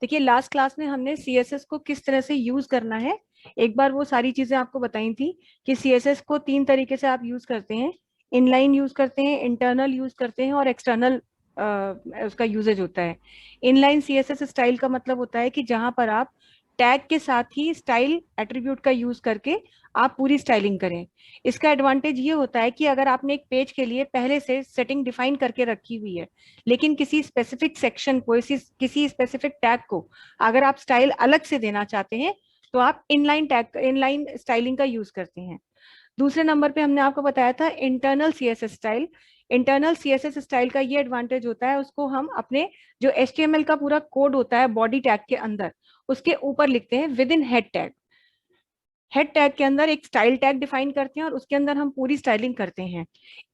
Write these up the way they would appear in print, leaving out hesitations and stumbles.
देखिए last class में हमने सीएसएस को किस तरह से यूज करना है, एक बार वो सारी चीजें आपको बताई थी कि सीएसएस को तीन तरीके से आप यूज करते हैं। इनलाइन यूज करते हैं, इंटरनल यूज करते हैं और एक्सटर्नल उसका यूजेज होता है। इनलाइन सीएसएस स्टाइल का मतलब होता है कि जहां पर आप टैग के साथ ही स्टाइल एट्रीब्यूट का यूज करके आप पूरी स्टाइलिंग करें। इसका एडवांटेज ये होता है कि अगर आपने एक पेज के लिए पहले से सेटिंग डिफाइन करके रखी हुई है, लेकिन किसी स्पेसिफिक सेक्शन को, किसी स्पेसिफिक टैग को अगर आप स्टाइल अलग से देना चाहते हैं तो आप इनलाइन स्टाइलिंग का यूज करते हैं। दूसरे नंबर पे हमने आपको बताया था internal CSS style. Internal CSS style का ये एडवांटेज होता है, उसको हम अपने जो एचटीएमएल का पूरा कोड होता है बॉडी टैग के अंदर, उसके ऊपर लिखते हैं with in head tag. Head tag के अंदर एक स्टाइल टैग डिफाइन करते हैं और उसके अंदर हम पूरी स्टाइलिंग करते हैं।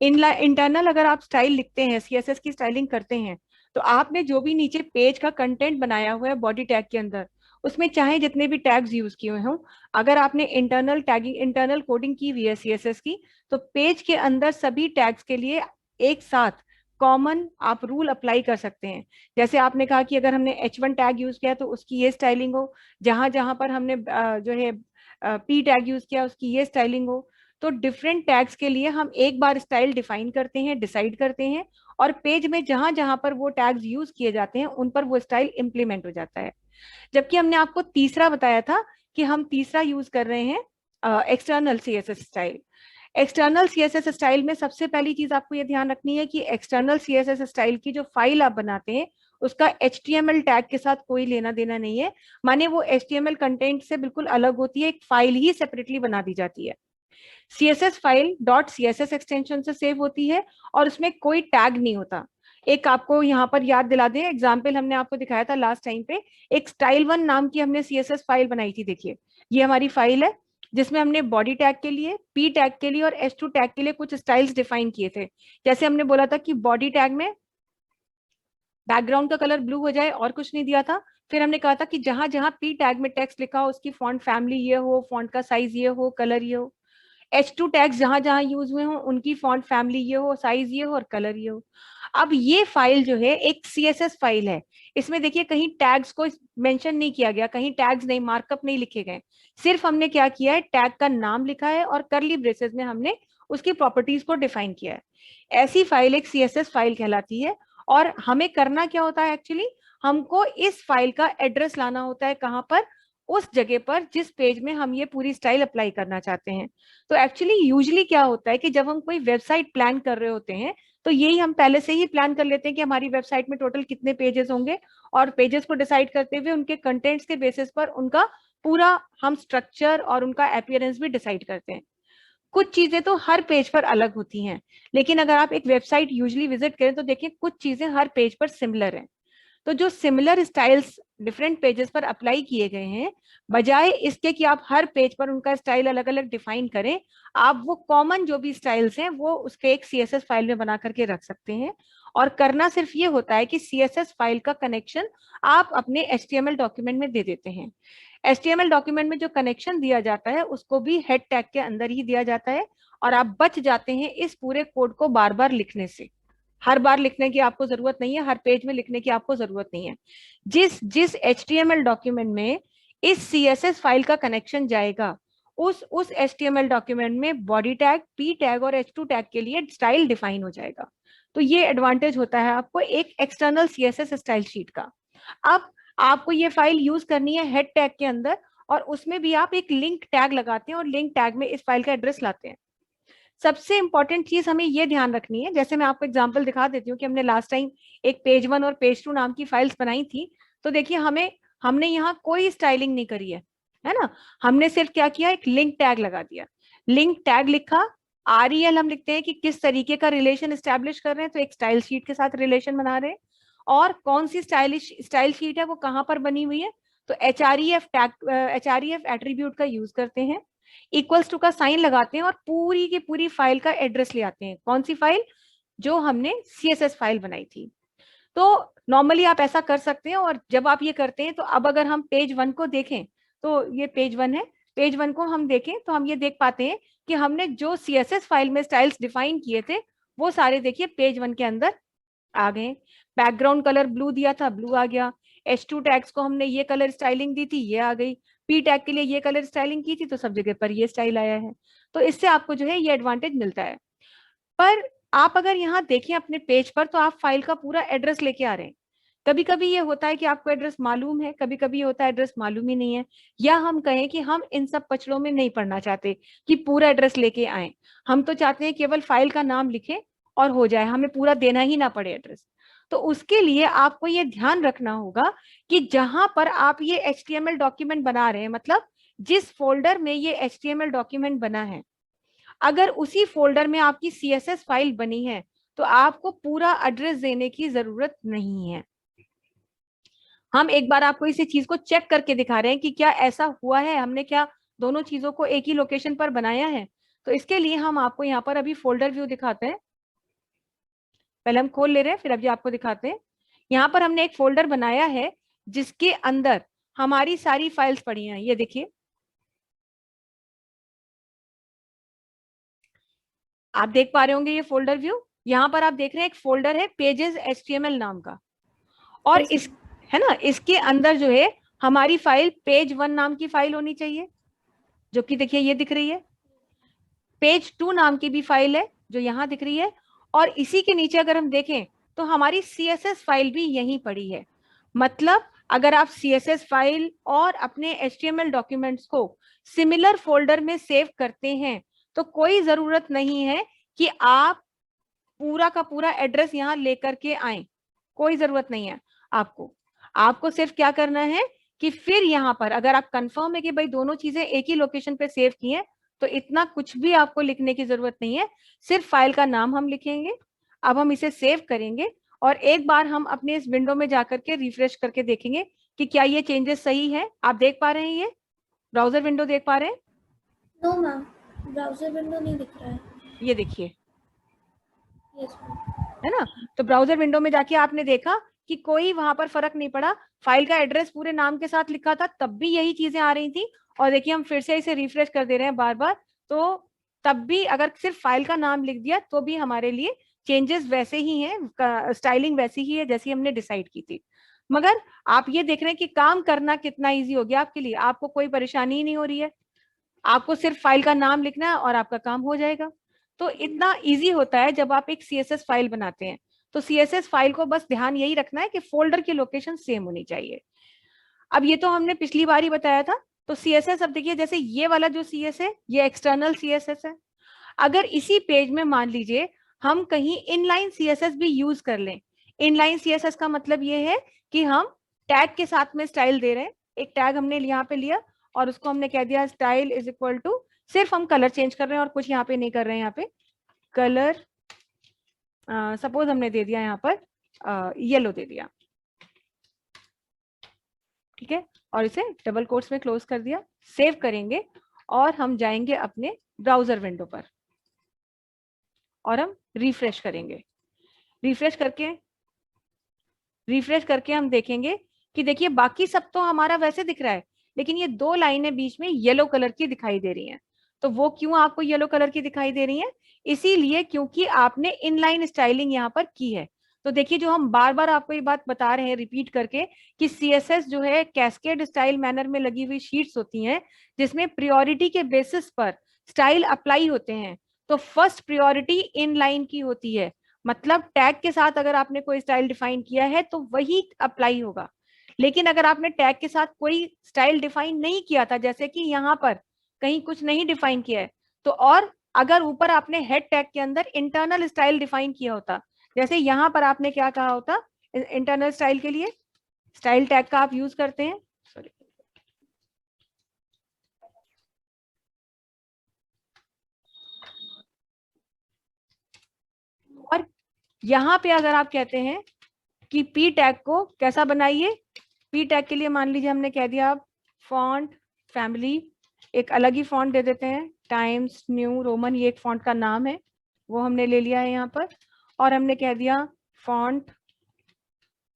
इंटरनल अगर आप स्टाइल लिखते हैं, सीएसएस की स्टाइलिंग करते हैं, तो आपने जो भी नीचे पेज का कंटेंट बनाया हुआ है बॉडी टैग के अंदर, उसमें चाहे जितने भी टैग्स यूज किए हों, अगर आपने इंटरनल कोडिंग की हुई है सीएसएस की, तो पेज के अंदर सभी टैग्स के लिए एक साथ कॉमन आप रूल अप्लाई कर सकते हैं। जैसे आपने कहा कि अगर हमने H1 टैग यूज किया तो उसकी ये स्टाइलिंग हो, जहां जहां पर हमने जो है पी टैग यूज किया उसकी ये स्टाइलिंग हो। तो डिफरेंट टैग्स के लिए हम एक बार स्टाइल डिफाइन करते हैं, डिसाइड करते हैं, और पेज में जहां जहां पर वो टैग्स यूज किए जाते हैं उन पर वो स्टाइल इंप्लीमेंट हो जाता है। जबकि हमने आपको तीसरा बताया था कि हम तीसरा यूज कर रहे हैं external CSS style. External CSS style में सबसे पहली चीज आपको ये ध्यान रखनी है कि एक्सटर्नल सीएसएस स्टाइल की जो फाइल आप बनाते हैं उसका एचटीएमएल टैग के साथ कोई लेना देना नहीं है। माने वो एचटीएमएल कंटेंट से बिल्कुल अलग होती है, एक फाइल ही सेपरेटली बना दी जाती है। CSS file dot CSS extension से सेव होती है और उसमें कोई टैग नहीं होता। एक आपको यहाँ पर याद दिला दें, एग्जाम्पल हमने आपको दिखाया था लास्ट टाइम पे, एक स्टाइल 1 नाम की हमने सीएसएस फाइल बनाई थी। देखिए ये हमारी फाइल है जिसमें हमने बॉडी टैग के लिए, पी टैग के लिए और H2 टैग के लिए कुछ स्टाइल्स डिफाइन किए थे। जैसे हमने बोला था कि बॉडी टैग में बैकग्राउंड का कलर ब्लू हो जाए और कुछ नहीं दिया था। फिर हमने कहा था कि जहां जहां पी टैग में टेक्स्ट लिखा हो उसकी फॉन्ट फैमिली ये हो, फॉन्ट का साइज ये हो, कलर ये हो। H2 टैग्स जहां जहां यूज हुए हो उनकी फॉन्ट फैमिली ये हो, साइज ये हो और कलर ये हो। अब ये फाइल जो है एक सीएसएस फाइल है। इसमें देखिए कहीं टैग्स को मेंशन नहीं किया गया, कहीं टैग्स नहीं, मार्कअप नहीं लिखे गए। सिर्फ हमने क्या किया है, टैग का नाम लिखा है और करली ब्रेसेस में हमने उसकी प्रॉपर्टीज को डिफाइन किया है। ऐसी फाइल एक सीएसएस फाइल कहलाती है। और हमें करना क्या होता है एक्चुअली, हमको इस फाइल का एड्रेस लाना होता है कहां पर, उस जगह पर जिस पेज में हम ये पूरी स्टाइल अप्लाई करना चाहते हैं। तो एक्चुअली यूजली क्या होता है कि जब हम कोई वेबसाइट प्लान कर रहे होते हैं तो यही हम पहले से ही प्लान कर लेते हैं कि हमारी वेबसाइट में टोटल कितने पेजेस होंगे, और पेजेस को डिसाइड करते हुए उनके कंटेंट्स के बेसिस पर उनका पूरा हम स्ट्रक्चर और उनका अपीयरेंस भी डिसाइड करते हैं। कुछ चीजें तो हर पेज पर अलग होती हैं, लेकिन अगर आप एक वेबसाइट यूजली विजिट करें तो देखिए कुछ चीजें हर पेज पर सिमिलर हैं। तो जो सिमिलर स्टाइल्स डिफरेंट पेजेस पर अप्लाई किए गए हैं, बजाय इसके कि आप हर पेज पर उनका स्टाइल अलग अलग डिफाइन करें, आप वो कॉमन जो भी स्टाइल्स हैं वो उसके एक सीएसएस फाइल में बना करके रख सकते हैं। और करना सिर्फ ये होता है कि सीएसएस फाइल का कनेक्शन आप अपने एचटीएमएल डॉक्यूमेंट में दे देते हैं। एचटीएमएल डॉक्यूमेंट में जो कनेक्शन दिया जाता है उसको भी हेड टैग के अंदर ही दिया जाता है, और आप बच जाते हैं इस पूरे कोड को बार बार लिखने से। हर बार लिखने की आपको जरूरत नहीं है, हर पेज में लिखने की आपको जरूरत नहीं है। जिस जिस एचटीएमएल डॉक्यूमेंट में इस सीएसएस फाइल का कनेक्शन जाएगा, उस एचटीएमएल डॉक्यूमेंट में बॉडी टैग, पी टैग और H2 टैग के लिए स्टाइल डिफाइन हो जाएगा। तो ये एडवांटेज होता है आपको एक एक्सटर्नल सीएसएस स्टाइल शीट का। अब आपको ये फाइल यूज करनी है हेड टैग के अंदर, और उसमें भी आप एक लिंक टैग लगाते हैं और लिंक टैग में इस फाइल का एड्रेस लाते हैं। सबसे इंपॉर्टेंट चीज हमें ये ध्यान रखनी है, जैसे मैं आपको एग्जांपल दिखा देती हूँ कि हमने लास्ट टाइम एक पेज 1 और पेज 2 नाम की फाइल्स बनाई थी। तो देखिए हमने यहाँ कोई स्टाइलिंग नहीं करी है ना। हमने सिर्फ क्या किया, एक लिंक टैग लगा दिया, लिंक टैग लिखा। REL हम लिखते हैं कि किस तरीके का रिलेशन स्टैब्लिश कर रहे हैं, तो एक स्टाइल शीट के साथ रिलेशन बना रहे हैं। और कौन सी स्टाइल शीट है वो कहाँ पर बनी हुई है, तो HREF एट्रीब्यूट का यूज करते हैं। इक्वल्स टू का साइन लगाते हैं और पूरी की पूरी फाइल का एड्रेस ले आते हैं। कौन सी फाइल, जो हमने सीएसएस फाइल बनाई थी। तो नॉर्मली आप ऐसा कर सकते हैं, और जब आप ये करते हैं तो अब अगर हम पेज 1 को देखें, तो ये पेज 1 है, पेज 1 को हम देखें तो हम ये देख पाते हैं कि हमने जो सीएसएस फाइल में स्टाइल्स डिफाइन किए थे वो सारे देखिए पेज 1 के अंदर आ गए। बैकग्राउंड कलर ब्लू दिया था, ब्लू आ गया। H2 टैग्स को हमने ये कलर स्टाइलिंग दी थी, ये आ गई। P टैग के लिए ये कलर स्टाइलिंग की थी तो सब जगह पर ये स्टाइल आया है। तो इससे आपको जो है ये एडवांटेज मिलता है। पर आप अगर यहाँ देखें अपने पेज पर तो आप फाइल का पूरा एड्रेस लेके आ रहे हैं। कभी कभी ये होता है कि आपको एड्रेस मालूम है, कभी कभी ये होता है एड्रेस मालूम ही नहीं है, या हम कहें कि हम इन सब पचड़ों में नहीं पढ़ना चाहते कि पूरा एड्रेस लेके आए। हम तो चाहते हैं केवल फाइल का नाम लिखें और हो जाए, हमें पूरा देना ही ना पड़े एड्रेस। तो उसके लिए आपको ये ध्यान रखना होगा कि जहां पर आप ये HTML डॉक्यूमेंट बना रहे हैं, मतलब जिस फोल्डर में ये HTML डॉक्यूमेंट बना है, अगर उसी फोल्डर में आपकी CSS फाइल बनी है तो आपको पूरा एड्रेस देने की जरूरत नहीं है। हम एक बार आपको इसी चीज को चेक करके दिखा रहे हैं कि क्या ऐसा हुआ है, हमने क्या दोनों चीजों को एक ही लोकेशन पर बनाया है। तो इसके लिए हम आपको यहाँ पर अभी फोल्डर व्यू दिखाते हैं। पहले हम खोल ले रहे हैं, फिर अभी आपको दिखाते हैं। यहाँ पर हमने एक फोल्डर बनाया है जिसके अंदर हमारी सारी फाइल्स पड़ी हैं। ये देखिए, आप देख पा रहे होंगे ये फोल्डर व्यू। यहाँ पर आप देख रहे हैं एक फोल्डर है पेजेस HTML नाम का, और इस है ना, इसके अंदर जो है हमारी फाइल पेज 1 नाम की फाइल होनी चाहिए, जो कि देखिए ये दिख रही है। पेज 2 नाम की भी फाइल है जो यहाँ दिख रही है, और इसी के नीचे अगर हम देखें तो हमारी CSS फाइल भी यहीं पड़ी है। मतलब अगर आप CSS फाइल और अपने HTML डॉक्यूमेंट्स को सिमिलर फोल्डर में सेव करते हैं तो कोई जरूरत नहीं है कि आप पूरा का पूरा एड्रेस यहाँ लेकर के आए, कोई जरूरत नहीं है आपको। आपको सिर्फ क्या करना है कि फिर यहाँ पर अगर आप कंफर्म है कि भाई दोनों चीजें एक ही लोकेशन पे सेव की हैं, तो इतना कुछ भी आपको लिखने की जरूरत नहीं है, सिर्फ फाइल का नाम हम लिखेंगे। अब हम इसे सेव करेंगे और एक बार हम अपने इस विंडो में जाकर के रिफ्रेश करके देखेंगे कि क्या ये चेंजेस सही है। आप देख पा रहे हैं, ये ब्राउजर विंडो देख पा रहे हैं? नो मैम, ब्राउजर विंडो नहीं दिख रहा है। ये देखिए, यस मैम। है ना। तो ब्राउजर विंडो में जाके आपने देखा कि कोई वहां पर फर्क नहीं पड़ा, फाइल का एड्रेस पूरे नाम के साथ लिखा था तब भी यही चीजें आ रही थी। और देखिए हम फिर से इसे रिफ्रेश कर दे रहे हैं बार बार, तो तब भी अगर सिर्फ फाइल का नाम लिख दिया तो भी हमारे लिए चेंजेस वैसे ही हैं, स्टाइलिंग वैसी ही है जैसी हमने डिसाइड की थी। मगर आप ये देख रहे हैं कि काम करना कितना ईजी हो गया आपके लिए, आपको कोई परेशानी ही नहीं हो रही है। आपको सिर्फ फाइल का नाम लिखना है और आपका काम हो जाएगा। तो इतना इजी होता है जब आप एक CSS फाइल बनाते हैं। तो CSS फाइल को बस ध्यान यही रखना है कि फोल्डर की लोकेशन सेम होनी चाहिए। अब ये तो हमने पिछली बार ही बताया था। तो CSS, अब देखिए जैसे ये वाला जो CS है ये एक्सटर्नल CSS है। अगर इसी पेज में मान लीजिए हम कहीं इनलाइन CSS भी यूज कर लें। इनलाइन CSS का मतलब ये है कि हम टैग के साथ में स्टाइल दे रहे हैं। एक टैग हमने यहाँ पे लिया और उसको हमने कह दिया स्टाइल इज इक्वल टू, सिर्फ हम कलर चेंज कर रहे हैं और कुछ यहाँ पे नहीं कर रहे हैं। यहाँ पे कलर सपोज हमने दे दिया यहाँ पर येलो दे दिया, ठीक है, और इसे डबल कोट्स में क्लोज कर दिया। सेव करेंगे और हम जाएंगे अपने ब्राउजर विंडो पर और हम रिफ्रेश करेंगे। रिफ्रेश करके हम देखेंगे कि देखिए बाकी सब तो हमारा वैसे दिख रहा है, लेकिन ये 2 लाइनें बीच में येलो कलर की दिखाई दे रही हैं। तो वो क्यों आपको येलो कलर की दिखाई दे रही हैं? इसीलिए क्योंकि आपने इनलाइन स्टाइलिंग यहाँ पर की है। तो देखिए जो हम बार बार आपको ये बात बता रहे हैं रिपीट करके कि CSS जो है कैस्केड स्टाइल मैनर में लगी हुई शीट्स होती हैं जिसमें प्रियोरिटी के बेसिस पर स्टाइल अप्लाई होते हैं। तो फर्स्ट प्रियोरिटी इनलाइन की होती है, मतलब टैग के साथ अगर आपने कोई स्टाइल डिफाइन किया है तो वही अप्लाई होगा। लेकिन अगर आपने टैग के साथ कोई स्टाइल डिफाइन नहीं किया था, जैसे कि यहाँ पर कहीं कुछ नहीं डिफाइन किया है, तो और अगर ऊपर आपने हेड टैग के अंदर इंटरनल स्टाइल डिफाइन किया होता, जैसे यहाँ पर आपने क्या कहा होता, इंटरनल स्टाइल के लिए स्टाइल टैग का आप यूज करते हैं, सॉरी, और यहाँ पे अगर आप कहते हैं कि P टैग को कैसा बनाइए, P टैग के लिए मान लीजिए हमने कह दिया आप फॉन्ट फैमिली, एक अलग ही फॉन्ट दे देते हैं, टाइम्स न्यू रोमन, ये एक फॉन्ट का नाम है, वो हमने ले लिया है यहाँ पर। और हमने कह दिया फॉन्ट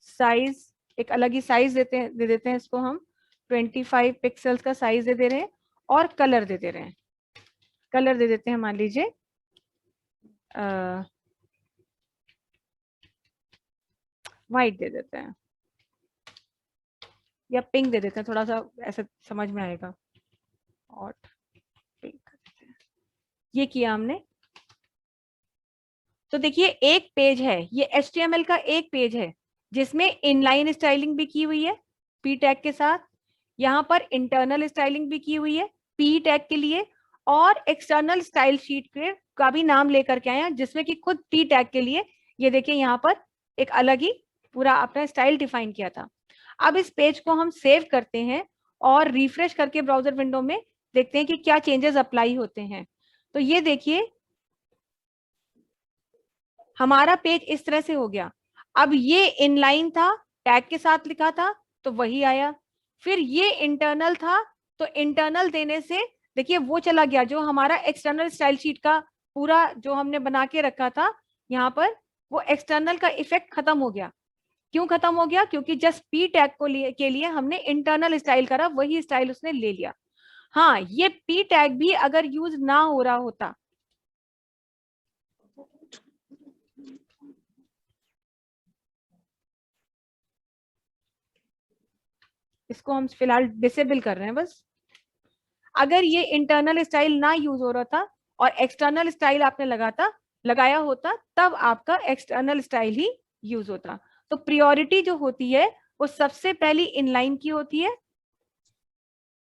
साइज, एक अलग ही साइज दे देते हैं इसको हम, 25 पिक्सल्स का साइज दे दे रहे हैं। और कलर दे दे रहे हैं, कलर दे देते हैं मान लीजिए वाइट दे देते हैं। या पिंक दे देते हैं, थोड़ा सा ऐसे समझ में आएगा। और पिंक कर देते हैं। ये किया हमने। तो देखिए एक पेज है, ये HTML का एक पेज है जिसमें इनलाइन स्टाइलिंग भी की हुई है पी टैग के साथ, यहाँ पर इंटरनल स्टाइलिंग भी की हुई है पी टैग के लिए, और एक्सटर्नल स्टाइल शीट के का भी नाम लेकर के आए हैं जिसमें कि खुद पी टैग के लिए ये देखिए यहाँ पर एक अलग ही पूरा अपना स्टाइल डिफाइन किया था। अब इस पेज को हम सेव करते हैं और रिफ्रेश करके ब्राउजर विंडो में देखते हैं कि क्या चेंजेस अप्लाई होते हैं। तो ये देखिए हमारा पेज इस तरह से हो गया। अब ये इनलाइन था, टैग के साथ लिखा था तो वही आया। फिर ये इंटरनल था, तो इंटरनल देने से देखिए वो चला गया जो हमारा एक्सटर्नल स्टाइल शीट का पूरा जो हमने बना के रखा था यहाँ पर, वो एक्सटर्नल का इफेक्ट खत्म हो गया। क्यों खत्म हो गया? क्योंकि जस्ट पी टैग के लिए हमने इंटरनल स्टाइल करा, वही स्टाइल उसने ले लिया। हाँ, ये पी टैग भी अगर यूज ना हो रहा होता, इसको हम फिलहाल डिसेबल कर रहे हैं बस। अगर ये इंटरनल स्टाइल ना यूज हो रहा था और एक्सटर्नल स्टाइल आपने लगाया होता, तब आपका एक्सटर्नल स्टाइल ही यूज होता। तो प्रायोरिटी जो होती है वो सबसे पहली इनलाइन की होती है,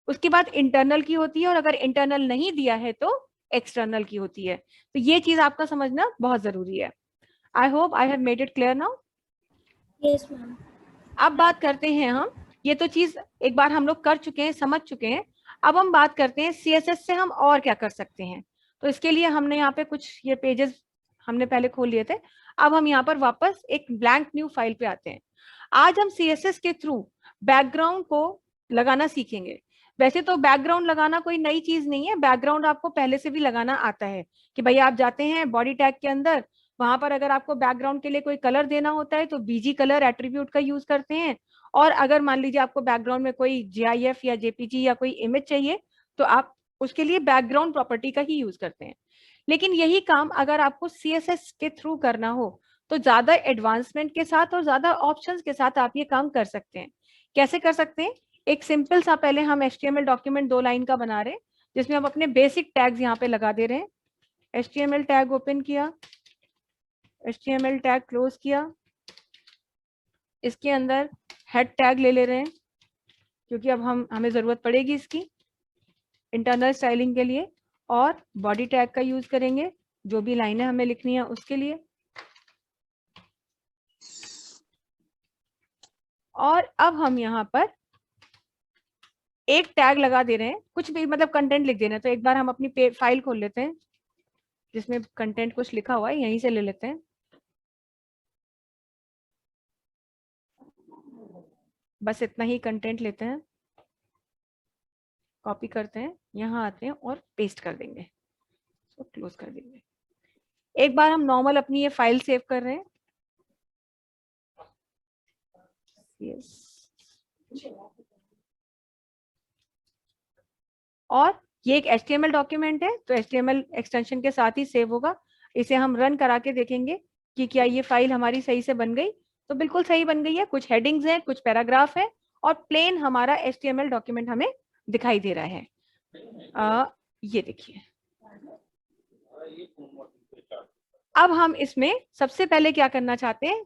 उसके बाद इंटरनल की होती है, और अगर इंटरनल नहीं दिया है तो एक्सटर्नल की होती है। तो ये चीज आपका समझना बहुत जरूरी है। I hope I have made it clear now. Yes ma'am. अब बात करते हैं हम, ये तो चीज एक बार हम लोग कर चुके हैं, समझ चुके हैं। अब हम बात करते हैं CSS से हम और क्या कर सकते हैं। तो इसके लिए हमने यहाँ पे कुछ ये पेजेस हमने पहले खोल लिए थे। अब हम यहाँ पर वापस एक ब्लैंक न्यू फाइल पे आते हैं। आज हम CSS के थ्रू बैकग्राउंड को लगाना सीखेंगे। वैसे तो बैकग्राउंड लगाना कोई नई चीज नहीं है, बैकग्राउंड आपको पहले से भी लगाना आता है कि भाई आप जाते हैं बॉडी टैग के अंदर, वहां पर अगर आपको बैकग्राउंड के लिए कोई कलर देना होता है तो बीजी कलर एट्रीब्यूट का यूज करते हैं। और अगर मान लीजिए आपको बैकग्राउंड में कोई GIF या JPG या कोई इमेज चाहिए तो आप उसके लिए बैकग्राउंड प्रॉपर्टी का ही यूज करते हैं। लेकिन यही काम अगर आपको CSS के थ्रू करना हो तो ज्यादा एडवांसमेंट के साथ और ज्यादा ऑप्शंस के साथ आप ये काम कर सकते हैं। कैसे कर सकते हैं? एक सिंपल सा पहले हम HTML डॉक्यूमेंट 2 लाइन का बना रहे हैं जिसमें हम अपने बेसिक टैग्स यहाँ पे लगा दे रहे हैं। HTML टैग ओपन किया, HTML टैग क्लोज किया, इसके अंदर हेड टैग ले रहे हैं क्योंकि अब हमें जरूरत पड़ेगी इसकी इंटरनल स्टाइलिंग के लिए, और बॉडी टैग का यूज करेंगे जो भी लाइनें हमें लिखनी है उसके लिए। और अब हम यहाँ पर एक टैग लगा दे रहे हैं, कुछ भी मतलब कंटेंट लिख दे रहे हैं। तो एक बार हम अपनी फाइल खोल लेते हैं जिसमें कंटेंट कुछ लिखा हुआ है, यहीं से ले लेते हैं। बस इतना ही कंटेंट लेते हैं, कॉपी करते हैं, यहाँ आते हैं और पेस्ट कर देंगे, तो क्लोज कर देंगे। एक बार हम नॉर्मल अपनी ये फाइल सेव कर रहे हैं। और ये एक HTML डॉक्यूमेंट है तो HTML एक्सटेंशन के साथ ही सेव होगा। इसे हम रन करा के देखेंगे कि क्या ये फाइल हमारी सही से बन गई। तो बिल्कुल सही बन गई है, कुछ हेडिंग्स हैं, कुछ पैराग्राफ है, और प्लेन हमारा HTML डॉक्यूमेंट हमें दिखाई दे रहा है। ये देखिए। अब हम इसमें सबसे पहले क्या करना चाहते हैं,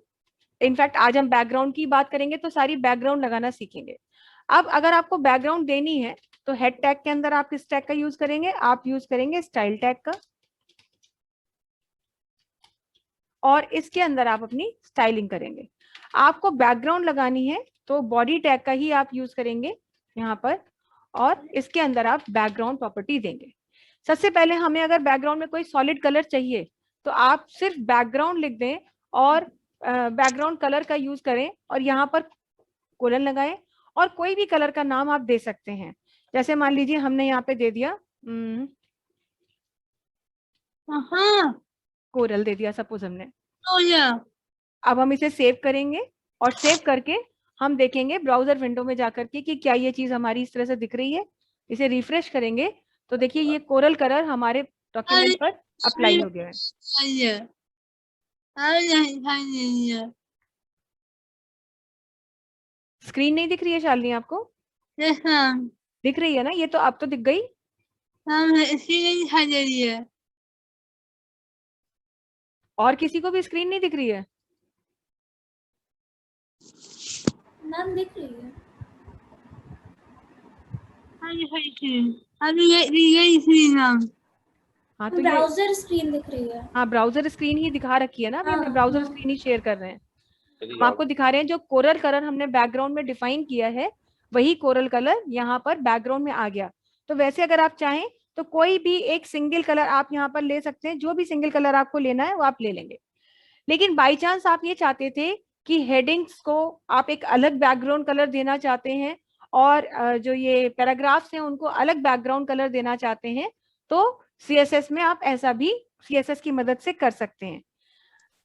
इनफैक्ट आज हम बैकग्राउंड की बात करेंगे तो सारी बैकग्राउंड लगाना सीखेंगे। अब अगर आपको बैकग्राउंड देनी है तो हेड टैग के अंदर आप किस टैग का यूज करेंगे? आप यूज करेंगे स्टाइल टैग का, और इसके अंदर आप अपनी स्टाइलिंग करेंगे। आपको बैकग्राउंड लगानी है तो बॉडी टैग का ही आप यूज करेंगे यहाँ पर, और इसके अंदर आप बैकग्राउंड प्रॉपर्टी देंगे। सबसे पहले हमें अगर बैकग्राउंड में कोई सॉलिड कलर चाहिए तो आप सिर्फ बैकग्राउंड लिख दें और बैकग्राउंड कलर का यूज करें और यहाँ पर कोलन लगाएं, और कोई भी कलर का नाम आप दे सकते हैं। जैसे मान लीजिए हमने यहाँ पे दे दिया कोरल दे दिया सपोज हमने। अब हम इसे सेव करेंगे और सेव करके हम देखेंगे ब्राउजर विंडो में जाकर के कि क्या ये चीज हमारी इस तरह से दिख रही है। इसे रिफ्रेश करेंगे तो देखिए ये कोरल कलर हमारे डॉक्यूमेंट पर अप्लाई हो गया है। स्क्रीन नहीं दिख रही है शालिनी आपको? Yes ma'am. दिख रही है ना? ये तो अब तो दिख गई। मैम स्क्रीन नहीं दिखाई दे रही है। और किसी को भी स्क्रीन नहीं दिख रही है? मैम दिख रही है। हाँ दिखाई स्क्रीन, अभी ये स्क्रीन मैम। हाँ तो ये, ब्राउजर स्क्रीन दिख रही है। हाँ ब्राउजर स्क्रीन ही दिखा रखी है ना, अभी हमने ब्राउजर स्क्रीन ही शेयर कर रहे हैं। हम आपको दिखा रहे हैं जो कोरल कलर हमने बैकग्राउंड में डिफाइन किया है, वही कोरल कलर यहाँ पर बैकग्राउंड में आ गया। तो वैसे अगर आप चाहें तो कोई भी एक सिंगल कलर आप यहाँ पर ले सकते हैं, जो भी सिंगल कलर आपको लेना है वो आप ले लेंगे। लेकिन बाई चांस आप ये चाहते थे कि हेडिंग्स को आप एक अलग बैकग्राउंड कलर देना चाहते हैं और जो ये पैराग्राफ्स हैं उनको अलग बैकग्राउंड कलर देना चाहते हैं, तो सीएसएस में आप ऐसा भी सीएसएस की मदद से कर सकते हैं।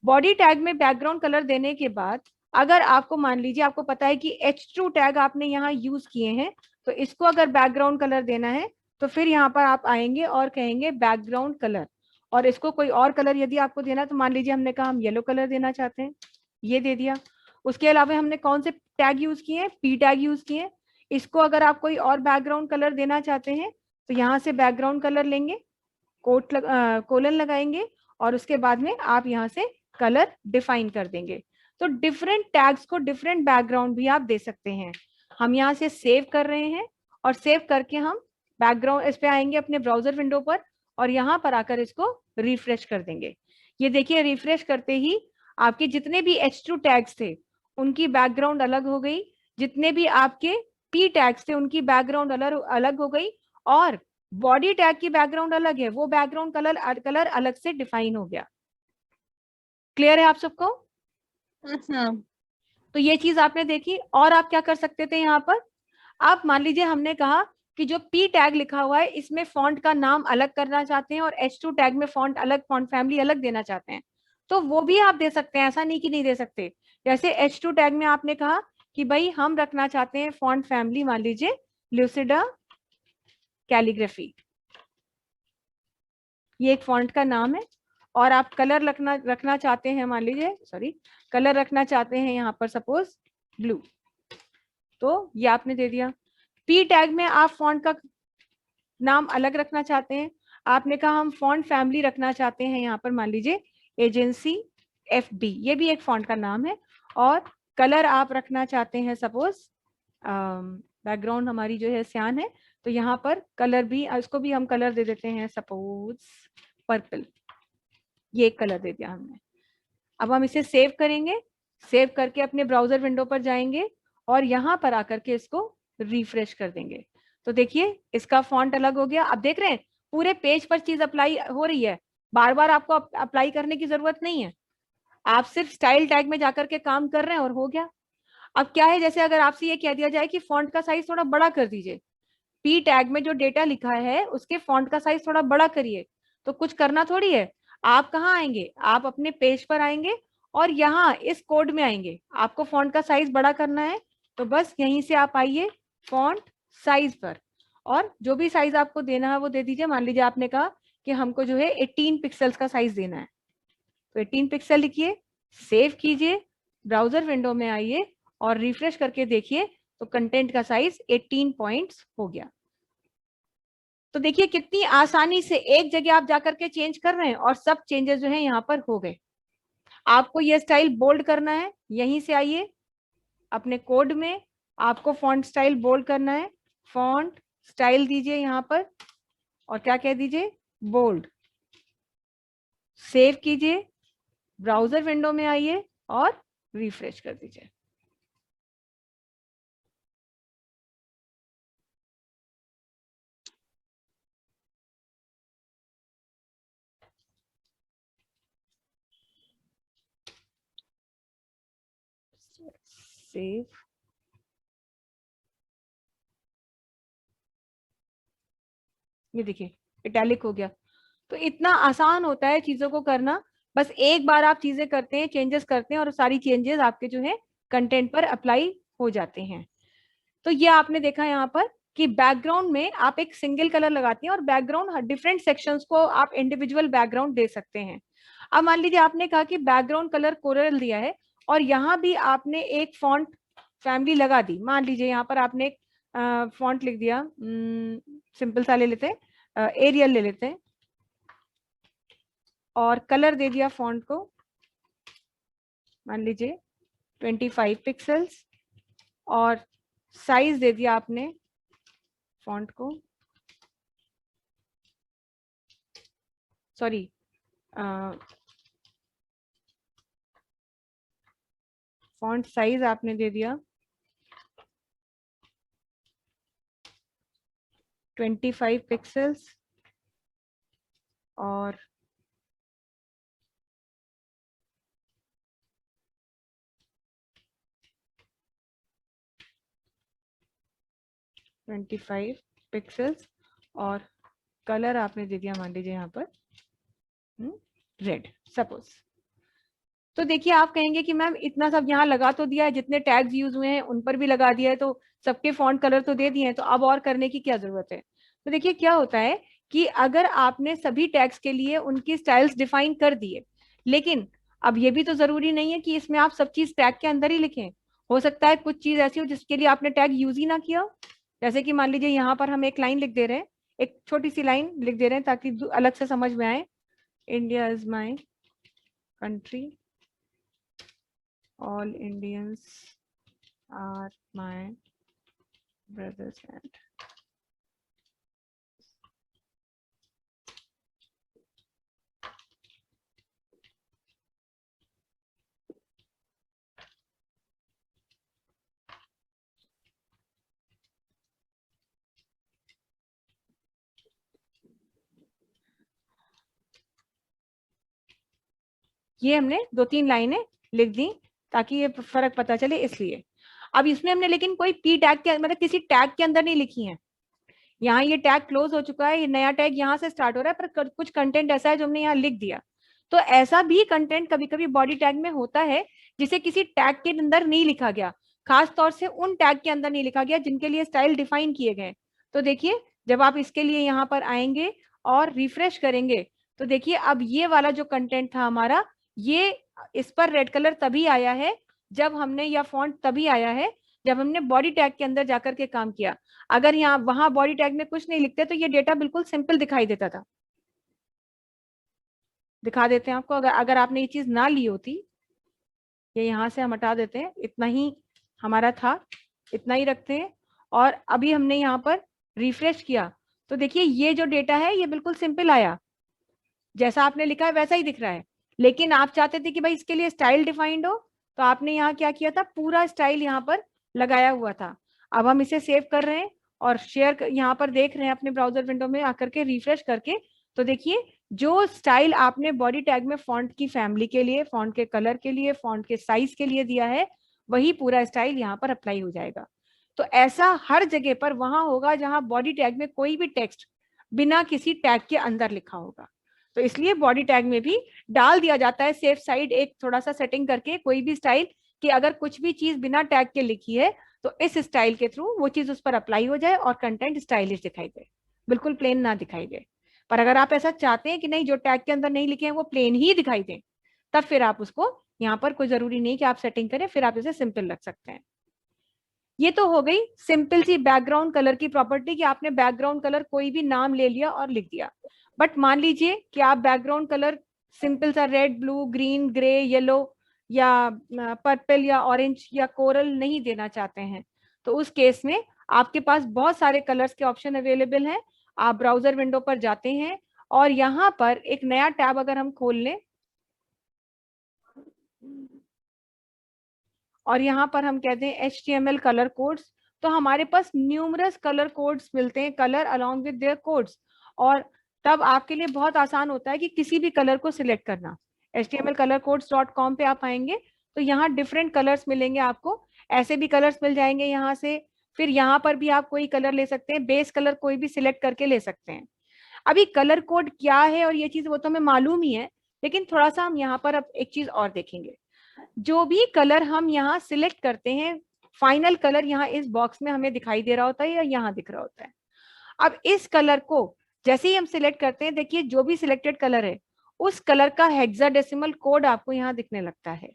बॉडी टैग में बैकग्राउंड कलर देने के बाद अगर आपको मान लीजिए आपको पता है कि H2 टैग आपने यहाँ यूज किए हैं, तो इसको अगर बैकग्राउंड कलर देना है तो फिर यहाँ पर आप आएंगे और कहेंगे बैकग्राउंड कलर, और इसको कोई और कलर यदि आपको देना, तो मान लीजिए हमने कहा हम येलो कलर देना चाहते हैं, ये दे दिया। उसके अलावा हमने कौन से टैग यूज किए हैं? पी टैग यूज किए। इसको अगर आप कोई और बैकग्राउंड कलर देना चाहते हैं तो यहाँ से बैकग्राउंड कलर लेंगे, कोलन लगाएंगे और उसके बाद में आप यहाँ से कलर डिफाइन कर देंगे। तो डिफरेंट टैग्स को डिफरेंट बैकग्राउंड भी आप दे सकते हैं। हम यहाँ से सेव कर रहे हैं और सेव करके हम बैकग्राउंड इस पे आएंगे अपने ब्राउजर विंडो पर और यहाँ पर आकर इसको रिफ्रेश कर देंगे। ये देखिए रिफ्रेश करते ही आपके जितने भी H2 टैग्स थे उनकी बैकग्राउंड अलग हो गई, जितने भी आपके P टैग्स थे उनकी बैकग्राउंड अलग हो गई, और बॉडी टैग की बैकग्राउंड अलग है, वो बैकग्राउंड कलर अलग से डिफाइन हो गया। क्लियर है आप सबको? Yes ma'am. तो ये चीज आपने देखी। और आप क्या कर सकते थे यहाँ पर, आप मान लीजिए हमने कहा कि जो P टैग लिखा हुआ है इसमें फॉन्ट का नाम अलग करना चाहते हैं और H2 टैग में फॉन्ट अलग, फॉन्ट फैमिली अलग देना चाहते हैं, तो वो भी आप दे सकते हैं, ऐसा नहीं कि नहीं दे सकते। जैसे H2 टैग में आपने कहा कि भाई हम रखना चाहते हैं फॉन्ट फैमिली, मान लीजिए ल्यूसिडा कैलीग्राफी, ये एक फॉन्ट का नाम है, और आप कलर रखना चाहते हैं, मान लीजिए कलर रखना चाहते हैं यहाँ पर सपोज ब्लू, तो ये आपने दे दिया। पी टैग में आप फॉन्ट का नाम अलग रखना चाहते हैं, आपने कहा हम फॉन्ट फैमिली रखना चाहते हैं, यहाँ पर मान लीजिए एजेंसी FB, ये भी एक फॉन्ट का नाम है, और कलर आप रखना चाहते हैं सपोज बैकग्राउंड हमारी जो है सियान है, तो यहाँ पर कलर भी, इसको भी हम कलर दे देते हैं सपोज पर्पल, ये एक कलर दे दिया हमने। अब हम इसे सेव करेंगे, सेव करके अपने ब्राउजर विंडो पर जाएंगे और यहाँ पर आकर के इसको रिफ्रेश कर देंगे। तो देखिए इसका फॉन्ट अलग हो गया। अब देख रहे हैं पूरे पेज पर चीज अप्लाई हो रही है, बार बार आपको अप्लाई करने की जरूरत नहीं है, आप सिर्फ स्टाइल टैग में जाकर के काम कर रहे हैं और हो गया। अब क्या है, जैसे अगर आपसे ये कह दिया जाए कि फॉन्ट का साइज थोड़ा बड़ा कर दीजिए, पी टैग में जो डेटा लिखा है उसके फॉन्ट का साइज थोड़ा बड़ा करिए, तो कुछ करना थोड़ी है, आप कहाँ आएंगे, आप अपने पेज पर आएंगे और यहाँ इस कोड में आएंगे, आपको फॉन्ट का साइज बड़ा करना है तो बस यहीं से आप आइए फॉन्ट साइज पर, और जो भी साइज आपको देना है वो दे दीजिए। मान लीजिए आपने कहा कि हमको जो है 18 पिक्सल्स का साइज देना है, तो 18 पिक्सल लिखिए, सेव कीजिए, ब्राउजर विंडो में आइए और रिफ्रेश करके देखिए तो कंटेंट का साइज 18 पॉइंट्स हो गया। तो देखिए कितनी आसानी से एक जगह आप जाकर के चेंज कर रहे हैं और सब चेंजेस जो है यहाँ पर हो गए। आपको ये स्टाइल बोल्ड करना है, यहीं से आइए अपने कोड में, आपको फॉन्ट स्टाइल बोल्ड करना है, फॉन्ट स्टाइल दीजिए यहाँ पर और क्या कह दीजिए बोल्ड, सेव कीजिए, ब्राउजर विंडो में आइए और रिफ्रेश कर दीजिए। सेव, ये देखिए इटैलिक हो गया। तो इतना आसान होता है चीजों को करना, बस एक बार आप चीजें करते हैं, चेंजेस करते हैं और सारी चेंजेस आपके जो है कंटेंट पर अप्लाई हो जाते हैं। तो ये आपने देखा यहाँ पर कि बैकग्राउंड में आप एक सिंगल कलर लगाते हैं और बैकग्राउंड डिफरेंट सेक्शंस को आप इंडिविजुअल बैकग्राउंड दे सकते हैं। अब मान लीजिए आपने कहा कि बैकग्राउंड कलर कोरल दिया है और यहाँ भी आपने एक फॉन्ट फैमिली लगा दी, मान लीजिए यहाँ पर आपने एक फॉन्ट लिख दिया, सिंपल सा ले लेते हैं, एरियल ले लेते हैं, और कलर दे दिया फॉन्ट को, मान लीजिए 25 पिक्सल्स, और साइज दे दिया आपने फॉन्ट को, सॉरी फॉन्ट साइज आपने दे दिया 25 पिक्सल्स, और पिक्सल्स, और कलर आपने दे दिया मान लीजिए यहाँ पर रेड सपोज। तो देखिए आप कहेंगे कि मैम इतना सब यहाँ लगा तो दिया है, जितने टैग्स यूज हुए हैं उन पर भी लगा दिया है, तो सबके फॉन्ट कलर तो दे दिए हैं, तो अब और करने की क्या जरूरत है। तो देखिए क्या होता है कि अगर आपने सभी टैग्स के लिए उनकी स्टाइल्स डिफाइन कर दिए, लेकिन अब ये भी तो जरूरी नहीं है कि इसमें आप सब चीज टैग के अंदर ही लिखें। हो सकता है कुछ चीज ऐसी हो जिसके लिए आपने टैग यूज ही ना किया हो। जैसे कि मान लीजिए यहाँ पर हम एक लाइन लिख दे रहे हैं, एक छोटी सी लाइन लिख दे रहे हैं ताकि अलग से समझ में आए, India is my country, all Indians are my brothers and ये हमने 2-3 लाइनें लिख दी ताकि ये फर्क पता चले, इसलिए। अब इसमें हमने लेकिन कोई पी टैग के मतलब किसी टैग के अंदर नहीं लिखी है। यहाँ ये टैग क्लोज हो चुका है, ये नया टैग यहाँ से स्टार्ट हो रहा है, पर कुछ कंटेंट ऐसा है जो हमने यहाँ लिख दिया। तो ऐसा भी कंटेंट कभी कभी बॉडी टैग में होता है जिसे किसी टैग के अंदर नहीं लिखा गया, खास तौर से उन टैग के अंदर नहीं लिखा गया जिनके लिए स्टाइल डिफाइन किए गए। तो देखिए जब आप इसके लिए यहाँ पर आएंगे और रिफ्रेश करेंगे, तो देखिए अब ये वाला जो कंटेंट था हमारा, ये इस पर रेड कलर तभी आया है जब हमने, या फॉन्ट तभी आया है जब हमने बॉडी टैग के अंदर जाकर के काम किया। अगर यहाँ वहां बॉडी टैग में कुछ नहीं लिखते तो ये डेटा बिल्कुल सिंपल दिखाई देता था। दिखा देते हैं आपको, अगर अगर आपने ये चीज ना ली होती, ये यहाँ से हम हटा देते हैं, इतना ही हमारा था, इतना ही रखते हैं, और अभी हमने यहाँ पर रिफ्रेश किया तो देखिए ये जो डेटा है ये बिल्कुल सिंपल आया, जैसा आपने लिखा है वैसा ही दिख रहा है। लेकिन आप चाहते थे कि भाई इसके लिए स्टाइल डिफाइंड हो, तो आपने यहाँ क्या किया था, पूरा स्टाइल यहाँ पर लगाया हुआ था। अब हम इसे सेव कर रहे हैं और शेयर यहाँ पर देख रहे हैं अपने ब्राउजर विंडो में आकर के रिफ्रेश करके, तो देखिए जो स्टाइल आपने बॉडी टैग में फॉन्ट की फैमिली के लिए, फॉन्ट के कलर के लिए, फॉन्ट के साइज के लिए दिया है, वही पूरा स्टाइल यहाँ पर अप्लाई हो जाएगा। तो ऐसा हर जगह पर वहां होगा जहां बॉडी टैग में कोई भी टेक्स्ट बिना किसी टैग के अंदर लिखा होगा। तो इसलिए बॉडी टैग में भी डाल दिया जाता है सेफ साइड एक थोड़ा सा सेटिंग करके कोई भी स्टाइल, कि अगर कुछ भी चीज बिना टैग के लिखी है तो इस स्टाइल के थ्रू वो चीज उस पर अप्लाई हो जाए और कंटेंट स्टाइलिश दिखाई दे, बिल्कुल प्लेन ना दिखाई दे। पर अगर आप ऐसा चाहते हैं कि नहीं जो टैग के अंदर नहीं लिखे हैं वो प्लेन ही दिखाई दे, तब फिर आप उसको यहाँ पर कोई जरूरी नहीं कि आप सेटिंग करें, फिर आप इसे सिंपल रख सकते हैं। ये तो हो गई सिंपल सी बैकग्राउंड कलर की प्रॉपर्टी कि आपने बैकग्राउंड कलर कोई भी नाम ले लिया और लिख दिया। बट मान लीजिए कि आप बैकग्राउंड कलर सिंपल सा red, blue, green, grey, yellow या पर्पल या ऑरेंज या कोरल नहीं देना चाहते हैं, तो उस केस में आपके पास बहुत सारे कलर्स के ऑप्शन अवेलेबल हैं। आप ब्राउजर विंडो पर जाते हैं और यहाँ पर एक नया टैब अगर हम खोल लें और यहाँ पर हम कहते हैं HTML कलर कोड्स, तो हमारे पास न्यूमरस कलर कोड्स मिलते हैं, colour along with their codes, और तब आपके लिए बहुत आसान होता है कि किसी भी कलर को सिलेक्ट करना। htmlcolorcodes.com पे आप आएंगे तो यहाँ डिफरेंट कलर्स मिलेंगे आपको, ऐसे भी कलर्स मिल जाएंगे यहाँ से, फिर यहाँ पर भी आप कोई कलर ले सकते हैं, बेस कलर कोई भी सिलेक्ट करके ले सकते हैं। अभी कलर कोड क्या है और ये चीज वो तो हमें मालूम ही है, लेकिन थोड़ा सा हम यहाँ पर अब एक चीज और देखेंगे। जो भी कलर हम यहाँ सिलेक्ट करते हैं, फाइनल कलर यहाँ इस बॉक्स में हमें दिखाई दे रहा होता है या यहाँ दिख रहा होता है। अब इस कलर को जैसे ही हम सिलेक्ट करते हैं, देखिए जो भी सिलेक्टेड कलर है उस कलर का हेक्साडेसिमल कोड आपको यहाँ दिखने लगता है।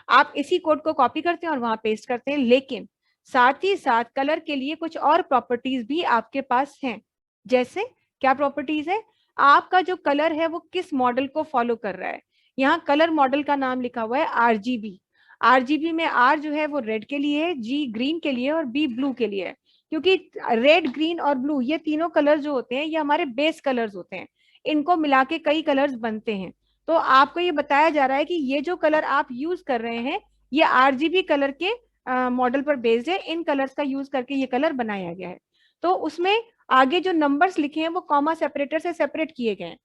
आप इसी कोड को कॉपी करते हैं और वहां पेस्ट करते हैं, लेकिन साथ ही साथ कलर के लिए कुछ और प्रॉपर्टीज भी आपके पास हैं। जैसे क्या प्रॉपर्टीज है? आपका जो कलर है वो किस मॉडल को फॉलो कर रहा है। यहाँ कलर मॉडल का नाम लिखा हुआ है आरजीबी। आरजीबी में आर जो है वो रेड के लिए है, जी ग्रीन के लिए और बी ब्लू के लिए है। क्योंकि रेड, ग्रीन और ब्लू ये तीनों कलर जो होते हैं ये हमारे बेस कलर्स होते हैं, इनको मिला के कई कलर्स बनते हैं। तो आपको ये बताया जा रहा है कि ये जो कलर आप यूज कर रहे हैं ये आरजीबी कलर के मॉडल पर बेस्ड है, इन कलर्स का यूज करके ये कलर बनाया गया है। तो उसमें आगे जो नंबर्स लिखे हैं वो कॉमा सेपरेटर से सेपरेट किए गए हैं।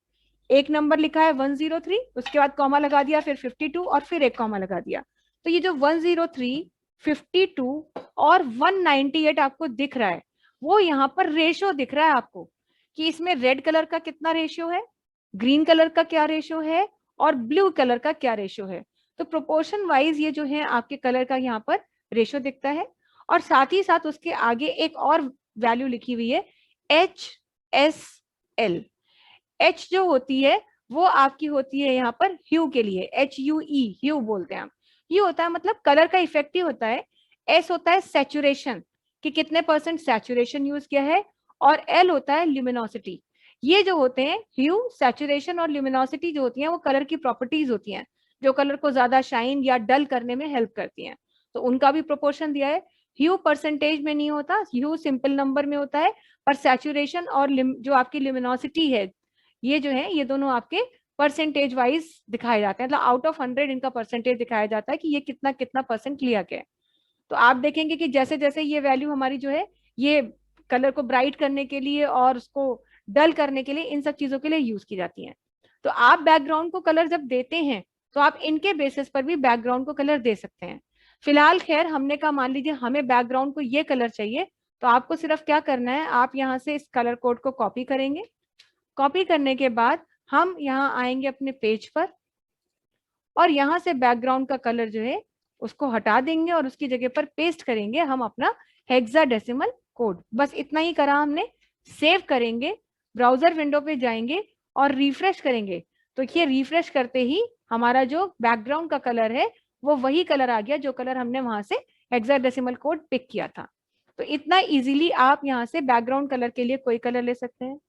एक नंबर लिखा है 103, उसके बाद कॉमा लगा दिया, फिर 52 और फिर एक कॉमा लगा दिया। तो ये जो 103, 52 और 198 आपको दिख रहा है, वो यहाँ पर रेशियो दिख रहा है आपको कि इसमें रेड कलर का कितना रेशियो है, ग्रीन कलर का क्या रेशियो है और ब्लू कलर का क्या रेशियो है। तो प्रोपोर्शन वाइज ये जो है आपके कलर का यहाँ पर रेशियो दिखता है। और साथ ही साथ उसके आगे एक और वैल्यू लिखी हुई है HSL। H जो होती है वो आपकी होती है यहाँ पर ह्यू के लिए, HUE, ह्यू बोलते हैं हम। ये होता है मतलब कलर का इफेक्ट ही होता है। S होता है सैचुरेशन, कि कितने % सैचुरेशन यूज किया है, और L होता है ल्यूमिनोसिटी। ये जो होते हैं ह्यू, सैचुरेशन और ल्यूमिनोसिटी जो होती हैं वो कलर की प्रॉपर्टीज होती हैं, जो कलर को ज्यादा शाइन या डल करने में हेल्प करती हैं। तो उनका भी प्रोपोर्शन दिया है। ह्यू परसेंटेज में नहीं होता, ह्यू सिंपल नंबर में होता है, पर सैचुरेशन और जो आपकी ल्यूमिनोसिटी है ये जो है ये दोनों आपके परसेंटेज वाइज दिखाए जाते हैं, मतलब आउट ऑफ 100 इनका परसेंटेज दिखाया जाता है कि ये कितना कितना % लिया गया है। तो आप देखेंगे कि जैसे जैसे ये वैल्यू हमारी जो है ये कलर को ब्राइट करने के लिए और उसको डल करने के लिए, इन सब चीजों के लिए यूज की जाती हैं। तो आप बैकग्राउंड को कलर जब देते हैं तो आप इनके बेसिस पर भी बैकग्राउंड को कलर दे सकते हैं। फिलहाल खैर हमने कहा मान लीजिए हमें बैकग्राउंड को ये कलर चाहिए, तो आपको सिर्फ क्या करना है, आप यहाँ से इस कलर कोड को कॉपी करेंगे। कॉपी करने के बाद हम यहाँ आएंगे अपने पेज पर और यहाँ से बैकग्राउंड का कलर जो है उसको हटा देंगे और उसकी जगह पर पेस्ट करेंगे हम अपना हेक्साडेसिमल कोड। बस इतना ही करा हमने। सेव करेंगे, ब्राउजर विंडो पे जाएंगे और रिफ्रेश करेंगे। तो ये रिफ्रेश करते ही हमारा जो बैकग्राउंड का कलर है वो वही कलर आ गया जो कलर हमने वहां से हेक्साडेसिमल कोड पिक किया था। तो इतना इजीली आप यहाँ से बैकग्राउंड कलर के लिए कोई कलर ले सकते हैं।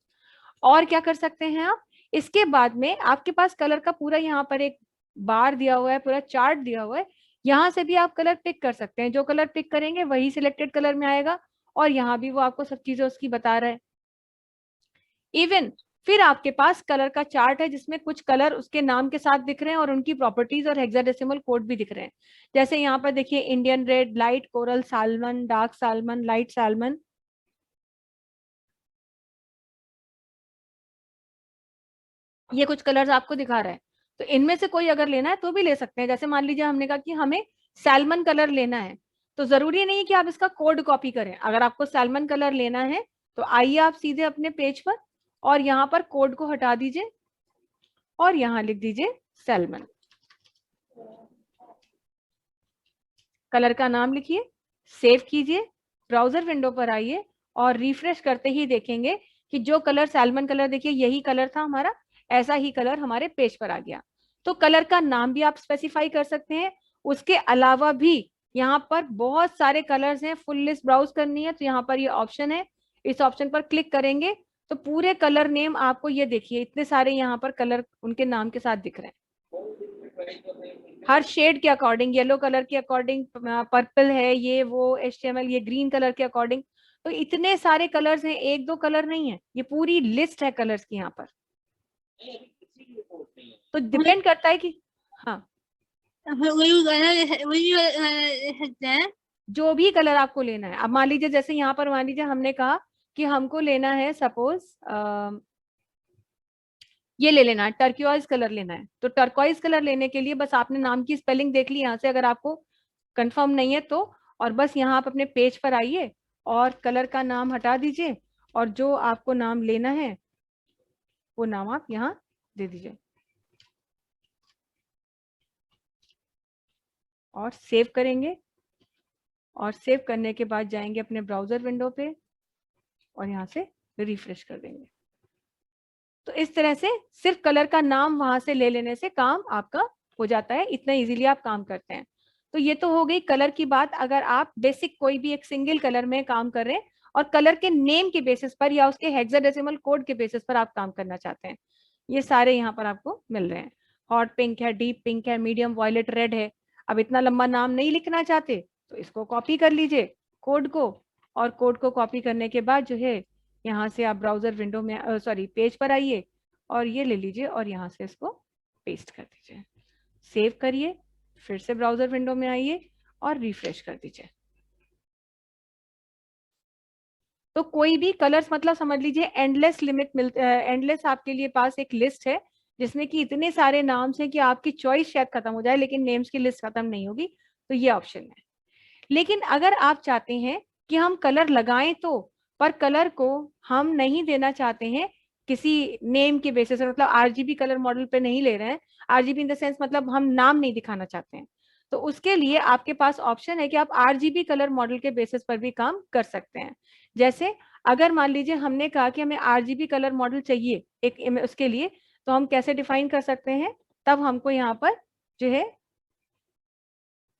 और क्या कर सकते हैं आप, इसके बाद में आपके पास कलर का पूरा यहाँ पर एक बार दिया हुआ है, पूरा चार्ट दिया हुआ है, यहाँ से भी आप कलर पिक कर सकते हैं। जो कलर पिक करेंगे वही सिलेक्टेड कलर में आएगा और यहाँ भी वो आपको सब चीजें उसकी बता रहा है। इवन फिर आपके पास कलर का चार्ट है जिसमें कुछ कलर उसके नाम के साथ दिख रहे हैं और उनकी प्रॉपर्टीज और हेक्साडेसिमल कोड भी दिख रहे हैं। जैसे यहाँ पर देखिए Indian red, light coral, salmon, dark salmon, light salmon, ये कुछ कलर्स आपको दिखा रहा है। तो इनमें से कोई अगर लेना है तो भी ले सकते हैं। जैसे मान लीजिए हमने कहा कि हमें सैल्मन कलर लेना है, तो जरूरी नहीं है कि आप इसका कोड कॉपी करें। अगर आपको सैल्मन कलर लेना है तो आइए आप सीधे अपने पेज पर और यहाँ पर कोड को हटा दीजिए और यहाँ लिख दीजिए सैल्मन। कलर का नाम लिखिए, सेव कीजिए, ब्राउजर विंडो पर आइए और रिफ्रेश करते ही देखेंगे कि जो कलर सैल्मन कलर देखिए यही कलर था हमारा, ऐसा ही कलर हमारे पेज पर आ गया। तो कलर का नाम भी आप स्पेसिफाई कर सकते हैं। उसके अलावा भी यहाँ पर बहुत सारे कलर्स हैं, फुल लिस्ट ब्राउज करनी है तो यहाँ पर ये ऑप्शन है, इस ऑप्शन पर क्लिक करेंगे तो पूरे कलर नेम आपको ये देखिए इतने सारे यहाँ पर कलर उनके नाम के साथ दिख रहे हैं, हर शेड के अकॉर्डिंग, येलो कलर के अकॉर्डिंग, पर्पल है ये वो, HTML ये ग्रीन कलर के अकॉर्डिंग। तो इतने सारे कलर्स हैं, एक दो कलर नहीं है, ये पूरी लिस्ट है कलर्स की यहाँ पर। तो डिपेंड करता है कि हाँ जो भी कलर आपको लेना है। अब मान लीजिए जैसे यहाँ पर मान लीजिए हमने कहा कि हमको लेना है सपोज ये ले लेना है, टर्क्वाइज कलर लेना है। तो टर्क्वाइज कलर लेने के लिए बस आपने नाम की स्पेलिंग देख ली यहाँ से, अगर आपको कंफर्म नहीं है तो, और बस यहाँ आप अपने पेज पर आइए और कलर का नाम हटा दीजिए और जो आपको नाम लेना है वो नाम आप यहाँ दे दीजिए और सेव करेंगे। और सेव करने के बाद जाएंगे अपने ब्राउजर विंडो पे और यहाँ से रिफ्रेश कर देंगे। तो इस तरह से सिर्फ कलर का नाम वहां से ले लेने से काम आपका हो जाता है, इतना इजीली आप काम करते हैं। तो ये तो हो गई कलर की बात, अगर आप बेसिक कोई भी एक सिंगल कलर में काम कर रहे हैं और कलर के नेम के बेसिस पर या उसके हेक्साडेसिमल कोड के बेसिस पर आप काम करना चाहते हैं। ये सारे यहाँ पर आपको मिल रहे हैं। हॉट पिंक है, डीप पिंक है, मीडियम वायलेट रेड है। अब इतना लंबा नाम नहीं लिखना चाहते तो इसको कॉपी कर लीजिए कोड को, और कोड को कॉपी करने के बाद जो है यहाँ से आप ब्राउजर विंडो में सॉरी पेज पर आइए और ये ले लीजिए और यहाँ से इसको पेस्ट कर दीजिए, सेव करिए, फिर से ब्राउजर विंडो में आइए और रिफ्रेश कर दीजिए। तो कोई भी कलर्स मतलब समझ लीजिए एंडलेस लिमिट एंडलेस आपके लिए पास एक लिस्ट है जिसमें कि इतने सारे नाम्स हैं कि आपकी चॉइस शायद खत्म हो जाए लेकिन नेम्स की लिस्ट खत्म नहीं होगी, तो ये ऑप्शन है। लेकिन अगर आप चाहते हैं कि हम कलर लगाएं तो, पर कलर को हम नहीं देना चाहते हैं किसी नेम के बेसिस पर, मतलब आरजीबी कलर मॉडल पे नहीं ले रहे हैं, आरजीबी इन द सेंस मतलब हम नाम नहीं दिखाना चाहते हैं, तो उसके लिए आपके पास ऑप्शन है कि आप आरजीबी कलर मॉडल के बेसिस पर भी काम कर सकते हैं। जैसे अगर मान लीजिए हमने कहा कि हमें आरजीबी कलर मॉडल चाहिए एक उसके लिए, तो हम कैसे डिफाइन कर सकते हैं, तब हमको यहाँ पर जो है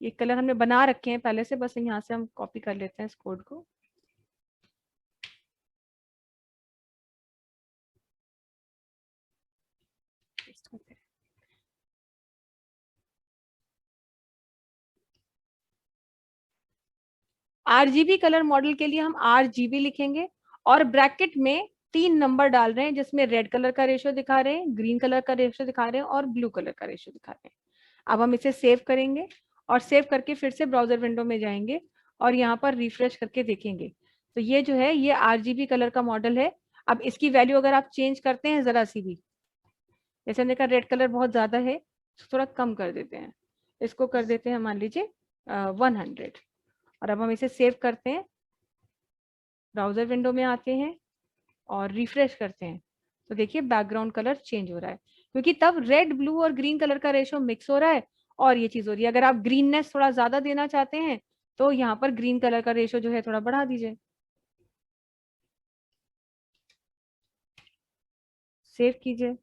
ये कलर हमने बना रखे हैं पहले से, बस यहाँ से हम कॉपी कर लेते हैं इस कोड को। आरजीबी कलर मॉडल के लिए हम आरजीबी लिखेंगे और ब्रैकेट में 3 नंबर डाल रहे हैं जिसमें रेड कलर का रेशियो दिखा रहे हैं, ग्रीन कलर का रेशियो दिखा रहे हैं और ब्लू कलर का रेशियो दिखा रहे हैं। अब हम इसे सेव करेंगे और सेव करके फिर से ब्राउजर विंडो में जाएंगे और यहाँ पर रिफ्रेश करके देखेंगे तो ये जो है ये आरजीबी कलर का मॉडल है। अब इसकी वैल्यू अगर आप चेंज करते हैं जरा सी भी, जैसे हमने कहा रेड कलर बहुत ज्यादा है तो थोड़ा कम कर देते हैं, इसको कर देते हैं मान लीजिए 100, और अब हम इसे सेव करते हैं, ब्राउजर विंडो में आते हैं और रिफ्रेश करते हैं तो देखिए बैकग्राउंड कलर चेंज हो रहा है क्योंकि तब रेड ब्लू और ग्रीन कलर का रेशो मिक्स हो रहा है और ये चीज हो रही है। अगर आप ग्रीननेस थोड़ा ज्यादा देना चाहते हैं तो यहाँ पर ग्रीन कलर का रेशो जो है थोड़ा बढ़ा दीजिए, सेव कीजिए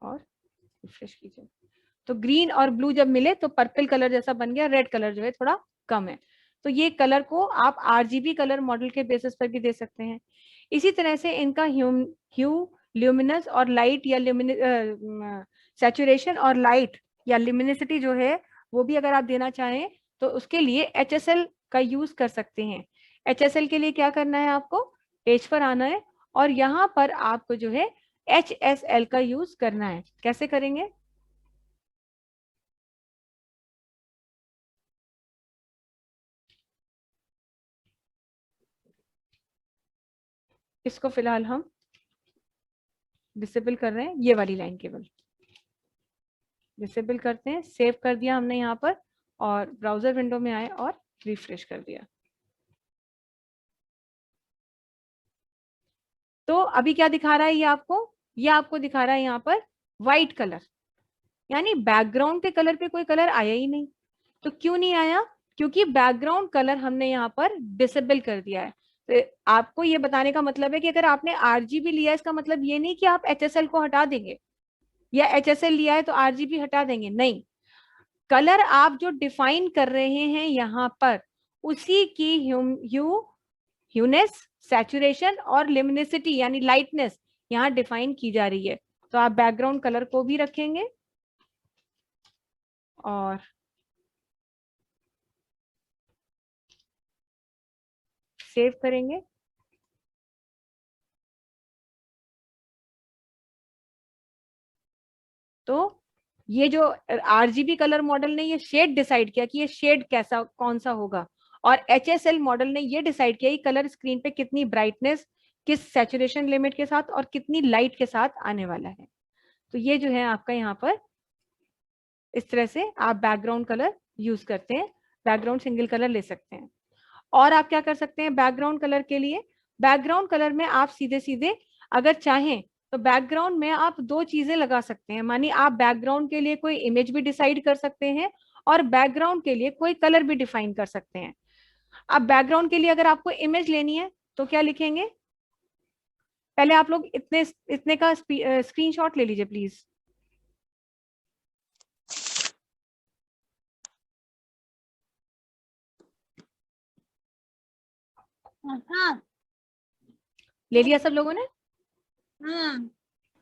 और रिफ्रेश कीजिए। तो ग्रीन और ब्लू जब मिले तो पर्पल कलर जैसा बन गया, रेड कलर जो है थोड़ा कम है। तो ये कलर को आप आरजीबी कलर मॉडल के बेसिस पर भी दे सकते हैं। इसी तरह से इनका ह्यू ल्यूमिनस और लाइट या सैचुरेशन और लाइट या लिमिनिसिटी जो है वो भी अगर आप देना चाहें तो उसके लिए HSL का यूज कर सकते हैं। HSL के लिए क्या करना है, आपको पेज पर आना है और यहाँ पर आपको जो है HSL का यूज करना है। कैसे करेंगे, इसको फिलहाल हम डिसेबल कर रहे हैं, ये वाली लाइन केवल डिसेबल करते हैं। सेव कर दिया हमने यहाँ पर और ब्राउजर विंडो में आए और रिफ्रेश कर दिया। तो अभी क्या दिखा रहा है ये आपको दिखा रहा है यहाँ पर व्हाइट कलर, यानी बैकग्राउंड के कलर पे कोई कलर आया ही नहीं। तो क्यों नहीं आया, क्योंकि बैकग्राउंड कलर हमने यहाँ पर डिसेबल कर दिया है। तो आपको ये बताने का मतलब है कि अगर आपने आरजीबी लिया है इसका मतलब ये नहीं कि आप HSL को हटा देंगे या HSL लिया है तो आरजीबी हटा देंगे, नहीं। कलर आप जो डिफाइन कर रहे हैं यहाँ पर उसी की ह्यूनेस, सैचुरेशन और लिमिनिसिटी यानी लाइटनेस यहाँ डिफाइन की जा रही है। तो आप बैकग्राउंड कलर को भी रखेंगे और सेव करेंगे। तो ये जो आरजीबी कलर मॉडल ने ये शेड डिसाइड किया कि ये शेड कैसा कौन सा होगा, और HSL मॉडल ने ये डिसाइड किया कि कलर स्क्रीन पे कितनी ब्राइटनेस, किस सैचुरेशन लिमिट के साथ और कितनी लाइट के साथ आने वाला है। तो ये जो है आपका यहाँ पर इस तरह से आप बैकग्राउंड कलर यूज करते हैं, बैकग्राउंड सिंगल कलर ले सकते हैं। और आप क्या कर सकते हैं बैकग्राउंड कलर के लिए, बैकग्राउंड कलर में आप सीधे सीधे अगर चाहें तो बैकग्राउंड में आप 2 चीजें लगा सकते हैं। मानिए आप बैकग्राउंड के लिए कोई इमेज भी डिसाइड कर सकते हैं और बैकग्राउंड के लिए कोई कलर भी डिफाइन कर सकते हैं। अब बैकग्राउंड के लिए अगर आपको इमेज लेनी है तो क्या लिखेंगे, पहले आप लोग इतने का स्क्रीनशॉट ले लीजिए प्लीज। हाँ ले लिया सब लोगों ने? हाँ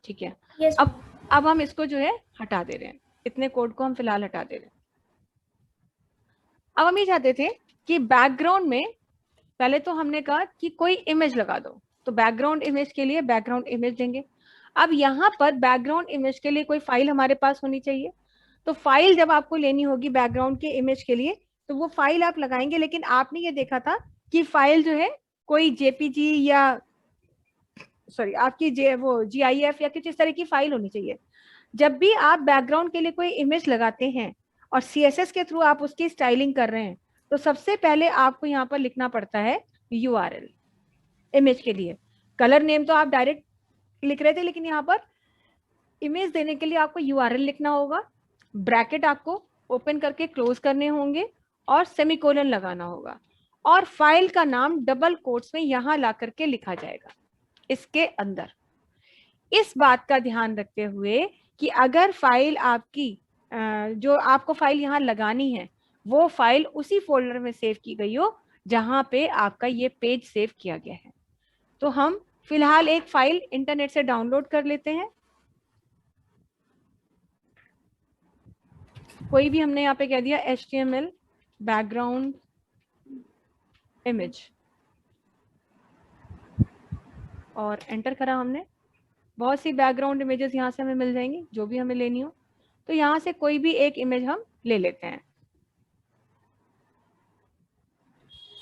ठीक है। यस अब हम इसको जो है हटा दे रहे हैं, इतने कोड को हम फिलहाल हटा दे रहे हैं। अब हम ये चाहते थे कि बैकग्राउंड में पहले तो हमने कहा कि कोई इमेज लगा दो, तो बैकग्राउंड इमेज के लिए बैकग्राउंड इमेज देंगे। अब यहाँ पर बैकग्राउंड इमेज के लिए कोई फाइल हमारे पास होनी चाहिए, तो फाइल जब आपको लेनी होगी बैकग्राउंड के इमेज के लिए तो वो फाइल आप लगाएंगे। लेकिन आपने ये देखा था कि फाइल जो है कोई जेपीजी या सॉरी आपकी वो जीआईएफ या किस तरह की फाइल होनी चाहिए। जब भी आप बैकग्राउंड के लिए कोई इमेज लगाते हैं और सीएसएस के थ्रू आप उसकी स्टाइलिंग कर रहे हैं, तो सबसे पहले आपको यहाँ पर लिखना पड़ता है यूआरएल इमेज के लिए। कलर नेम तो आप डायरेक्ट लिख रहे थे, लेकिन यहाँ पर इमेज देने के लिए आपको यूआरएल लिखना होगा। ब्रैकेट आपको ओपन करके क्लोज करने होंगे और सेमीकोलन लगाना होगा, और फाइल का नाम डबल कोट्स में यहाँ ला करके लिखा जाएगा इसके अंदर। इस बात का ध्यान रखते हुए कि अगर फाइल आपकी जो आपको फाइल यहाँ लगानी है वो फाइल उसी फोल्डर में सेव की गई हो जहां पे आपका ये पेज सेव किया गया है। तो हम फिलहाल एक फाइल इंटरनेट से डाउनलोड कर लेते हैं। कोई भी हमने यहाँ पे कह दिया HTML बैकग्राउंड इमेज और एंटर करा हमने। बहुत सी बैकग्राउंड इमेजेस यहाँ से हमें मिल जाएंगी जो भी हमें लेनी हो, तो यहाँ से कोई भी एक इमेज हम ले लेते हैं।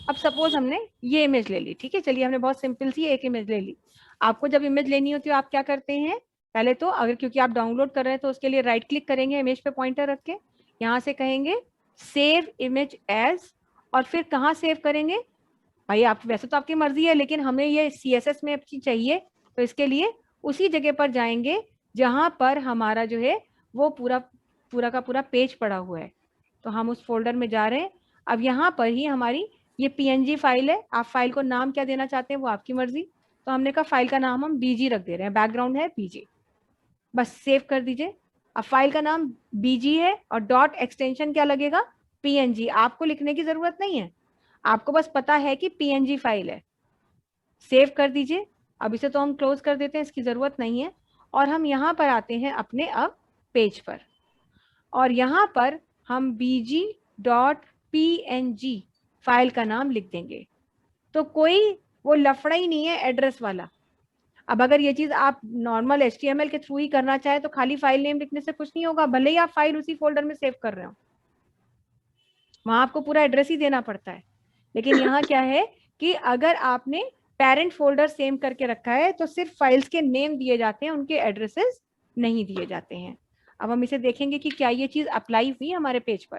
अब सपोज हमने ये इमेज ले ली, ठीक है, चलिए हमने बहुत सिंपल सी एक इमेज ले ली। आपको जब इमेज लेनी होती है आप क्या करते हैं, पहले तो अगर क्योंकि आप डाउनलोड कर रहे हैं तो उसके लिए राइट क्लिक करेंगे इमेज पे पॉइंटर रख के, यहाँ से कहेंगे सेव इमेज एज, और फिर कहाँ सेव करेंगे भाई, आप वैसे तो आपकी मर्जी है लेकिन हमें ये CSS में अच्छी चाहिए, तो इसके लिए उसी जगह पर जाएंगे जहां पर हमारा जो है वो पूरा का पूरा पेज पड़ा हुआ है। तो हम उस फोल्डर में जा रहे हैं। अब यहाँ पर ही हमारी ये PNG फाइल है, आप फाइल को नाम क्या देना चाहते हैं वो आपकी मर्जी। तो हमने कहा फाइल का नाम हम BG रख दे रहे हैं, बैकग्राउंड है BG, बस सेव कर दीजिए। अब फाइल का नाम BG है और डॉट एक्सटेंशन क्या लगेगा, PNG। आपको लिखने की जरूरत नहीं है, आपको बस पता है कि PNG फाइल है। सेव कर दीजिए। अब इसे तो हम क्लोज कर देते हैं, इसकी जरूरत नहीं है। और हम यहाँ पर आते हैं अपने अब पेज पर, और यहाँ पर हम bg.png फाइल का नाम लिख देंगे। तो कोई वो लफड़ा ही नहीं है एड्रेस वाला। अब अगर ये चीज आप नॉर्मल HTML के थ्रू ही करना चाहे तो खाली फाइल नेम लिखने से कुछ नहीं होगा, भले ही आप फाइल उसी फोल्डर में सेव कर रहे हो, वहां आपको पूरा एड्रेस ही देना पड़ता है। लेकिन यहाँ क्या है कि अगर आपने पेरेंट फोल्डर सेव करके रखा है तो सिर्फ फाइल्स के नेम दिए जाते हैं, उनके एड्रेसेस नहीं दिए जाते हैं। अब हम इसे देखेंगे कि क्या ये चीज अप्लाई हुई हमारे पेज पर।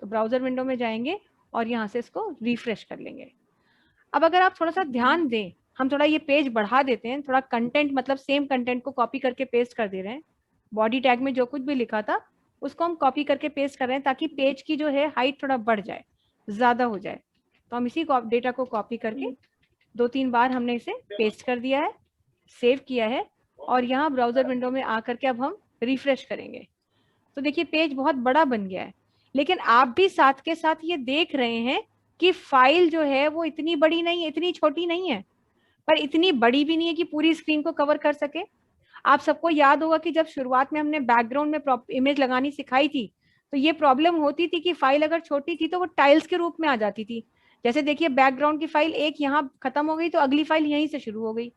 तो ब्राउजर विंडो में जाएंगे और यहाँ से इसको रिफ्रेश कर लेंगे। अब अगर आप थोड़ा सा ध्यान दें, हम थोड़ा ये पेज बढ़ा देते हैं, थोड़ा कंटेंट मतलब सेम कंटेंट को कॉपी करके पेस्ट कर दे रहे हैं। बॉडी टैग में जो कुछ भी लिखा था उसको हम कॉपी करके पेस्ट कर रहे हैं ताकि पेज की जो है हाइट थोड़ा बढ़ जाए, ज्यादा हो जाए। तो हम इसी डेटा को कॉपी करके 2-3 बार हमने इसे पेस्ट कर दिया है, सेव किया है, और यहाँ ब्राउजर विंडो में आकर के अब हम रिफ्रेश करेंगे। तो देखिए पेज बहुत बड़ा बन गया है, लेकिन आप भी साथ के साथ ये देख रहे हैं कि फाइल जो है वो इतनी बड़ी नहीं है, इतनी छोटी नहीं है, पर इतनी बड़ी भी नहीं है कि पूरी स्क्रीन को कवर कर सके। आप सबको याद होगा कि जब शुरुआत में हमने बैकग्राउंड में इमेज लगानी सिखाई थी तो ये प्रॉब्लम होती थी कि फाइल अगर छोटी थी तो वो टाइल्स के रूप में आ जाती थी। जैसे देखिए बैकग्राउंड की फाइल एक यहाँ खत्म हो गई तो अगली फाइल यहीं से शुरू हो गई,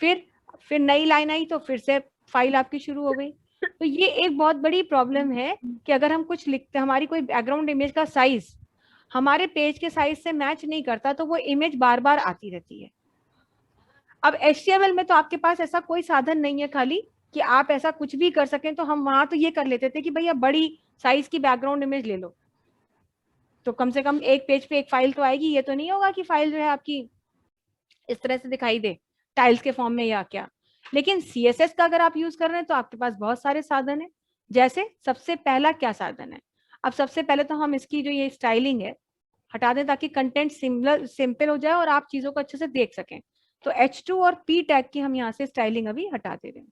फिर नई लाइन आई तो फिर से फाइल आपकी शुरू हो गई। तो ये एक बहुत बड़ी प्रॉब्लम है कि अगर हम कुछ लिखते, हमारी कोई बैकग्राउंड इमेज का साइज हमारे पेज के साइज से मैच नहीं करता तो वो इमेज बार बार आती रहती है। अब HTML में तो आपके पास ऐसा कोई साधन नहीं है खाली कि आप ऐसा कुछ भी कर सकें। तो हम वहां तो ये कर लेते थे कि भैया बड़ी साइज की बैकग्राउंड इमेज ले लो, तो कम से कम एक पेज पे एक फाइल तो आएगी। ये तो नहीं होगा कि फाइल जो है आपकी इस तरह से दिखाई दे टाइल्स के फॉर्म में या क्या। लेकिन CSS का अगर आप यूज कर रहे हैं तो आपके पास बहुत सारे साधन है। जैसे सबसे पहला क्या साधन है, अब सबसे पहले तो हम इसकी जो ये स्टाइलिंग है हटा दें ताकि कंटेंट सिंपल हो जाए और आप चीजों को अच्छे से देख सकें। तो H2 और P टैग की हम यहाँ से स्टाइलिंग अभी हटा दे रहे हैं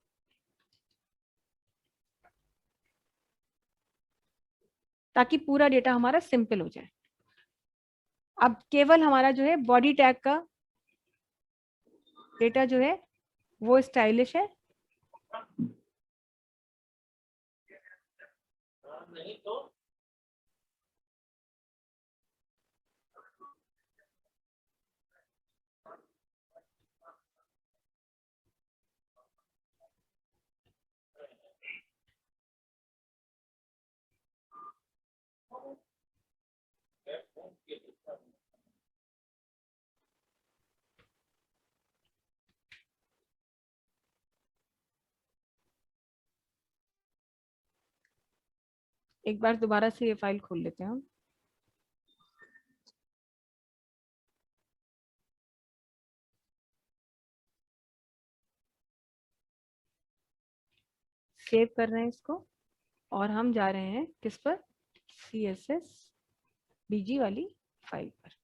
ताकि पूरा डेटा हमारा सिंपल हो जाए। अब केवल हमारा जो है बॉडी टैग का डेटा जो है वो स्टाइलिश है। एक बार दोबारा से ये फाइल खोल लेते हैं हम। सेव कर रहे हैं इसको और हम जा रहे हैं किस पर, CSS BG वाली फाइल पर।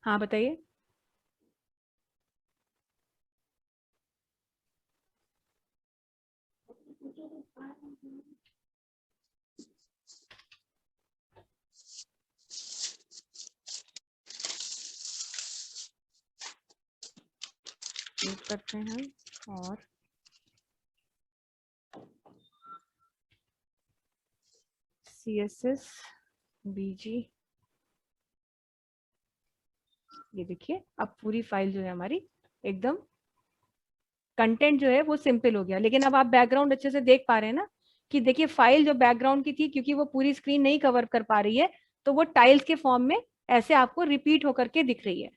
हाँ बताइए। सेव करते हैं और CSS BG, ये देखिए अब पूरी फाइल जो है हमारी एकदम कंटेंट जो है वो सिंपल हो गया। लेकिन अब आप बैकग्राउंड अच्छे से देख पा रहे हैं ना कि देखिए फाइल जो बैकग्राउंड की थी, क्योंकि वो पूरी स्क्रीन नहीं कवर कर पा रही है, तो वो टाइल्स के फॉर्म में ऐसे आपको रिपीट होकर के दिख रही है।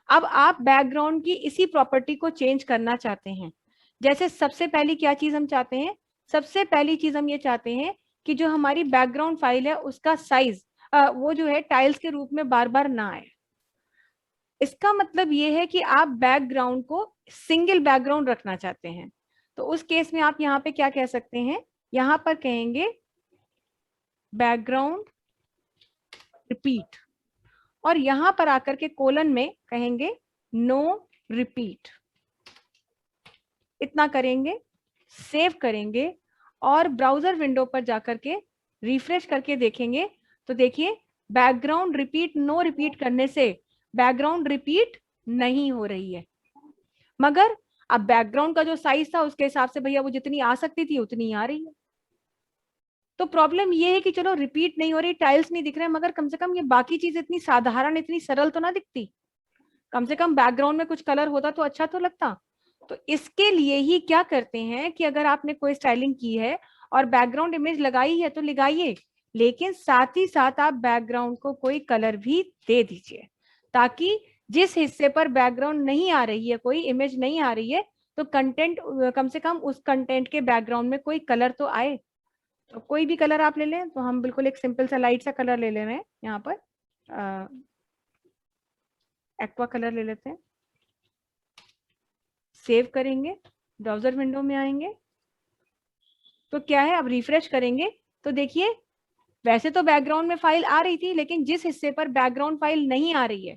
अब आप बैकग्राउंड की इसी प्रॉपर्टी को चेंज करना चाहते हैं। जैसे सबसे पहली क्या चीज हम चाहते हैं, सबसे पहली चीज हम ये चाहते हैं कि जो हमारी बैकग्राउंड फाइल है उसका साइज वो जो है टाइल्स के रूप में बार बार ना आए। इसका मतलब ये है कि आप बैकग्राउंड को सिंगल बैकग्राउंड रखना चाहते हैं। तो उस केस में आप यहाँ पे क्या कह सकते हैं, यहाँ पर कहेंगे बैकग्राउंड रिपीट, और यहां पर आकर के कोलन में कहेंगे नो रिपीट। इतना करेंगे, सेव करेंगे और ब्राउजर विंडो पर जाकर के रिफ्रेश करके देखेंगे तो देखिए बैकग्राउंड रिपीट नो रिपीट करने से बैकग्राउंड रिपीट नहीं हो रही है। मगर अब बैकग्राउंड का जो साइज था उसके हिसाब से भैया वो जितनी आ सकती थी उतनी आ रही है। तो प्रॉब्लम ये है कि चलो रिपीट नहीं हो रही, टाइल्स नहीं दिख रहे, मगर कम से कम ये बाकी चीज इतनी साधारण इतनी सरल तो ना दिखती। कम से कम बैकग्राउंड में कुछ कलर होता तो अच्छा तो लगता। तो इसके लिए ही क्या करते हैं कि अगर आपने कोई स्टाइलिंग की है और बैकग्राउंड इमेज लगाई है तो लगाइए, लेकिन साथ ही साथ आप बैकग्राउंड को कोई कलर भी दे दीजिए, ताकि जिस हिस्से पर बैकग्राउंड नहीं आ रही है, कोई इमेज नहीं आ रही है, तो कंटेंट कम से कम उस कंटेंट के बैकग्राउंड में कोई कलर तो आए। तो कोई भी कलर आप ले लें, तो हम बिल्कुल एक सिंपल सा लाइट सा कलर ले ले रहे हैं यहाँ पर, एक्वा कलर ले लेते हैं। सेव करेंगे, ब्राउजर विंडो में आएंगे तो क्या है, अब रिफ्रेश करेंगे तो देखिए वैसे तो बैकग्राउंड में फाइल आ रही थी, लेकिन जिस हिस्से पर बैकग्राउंड फाइल नहीं आ रही है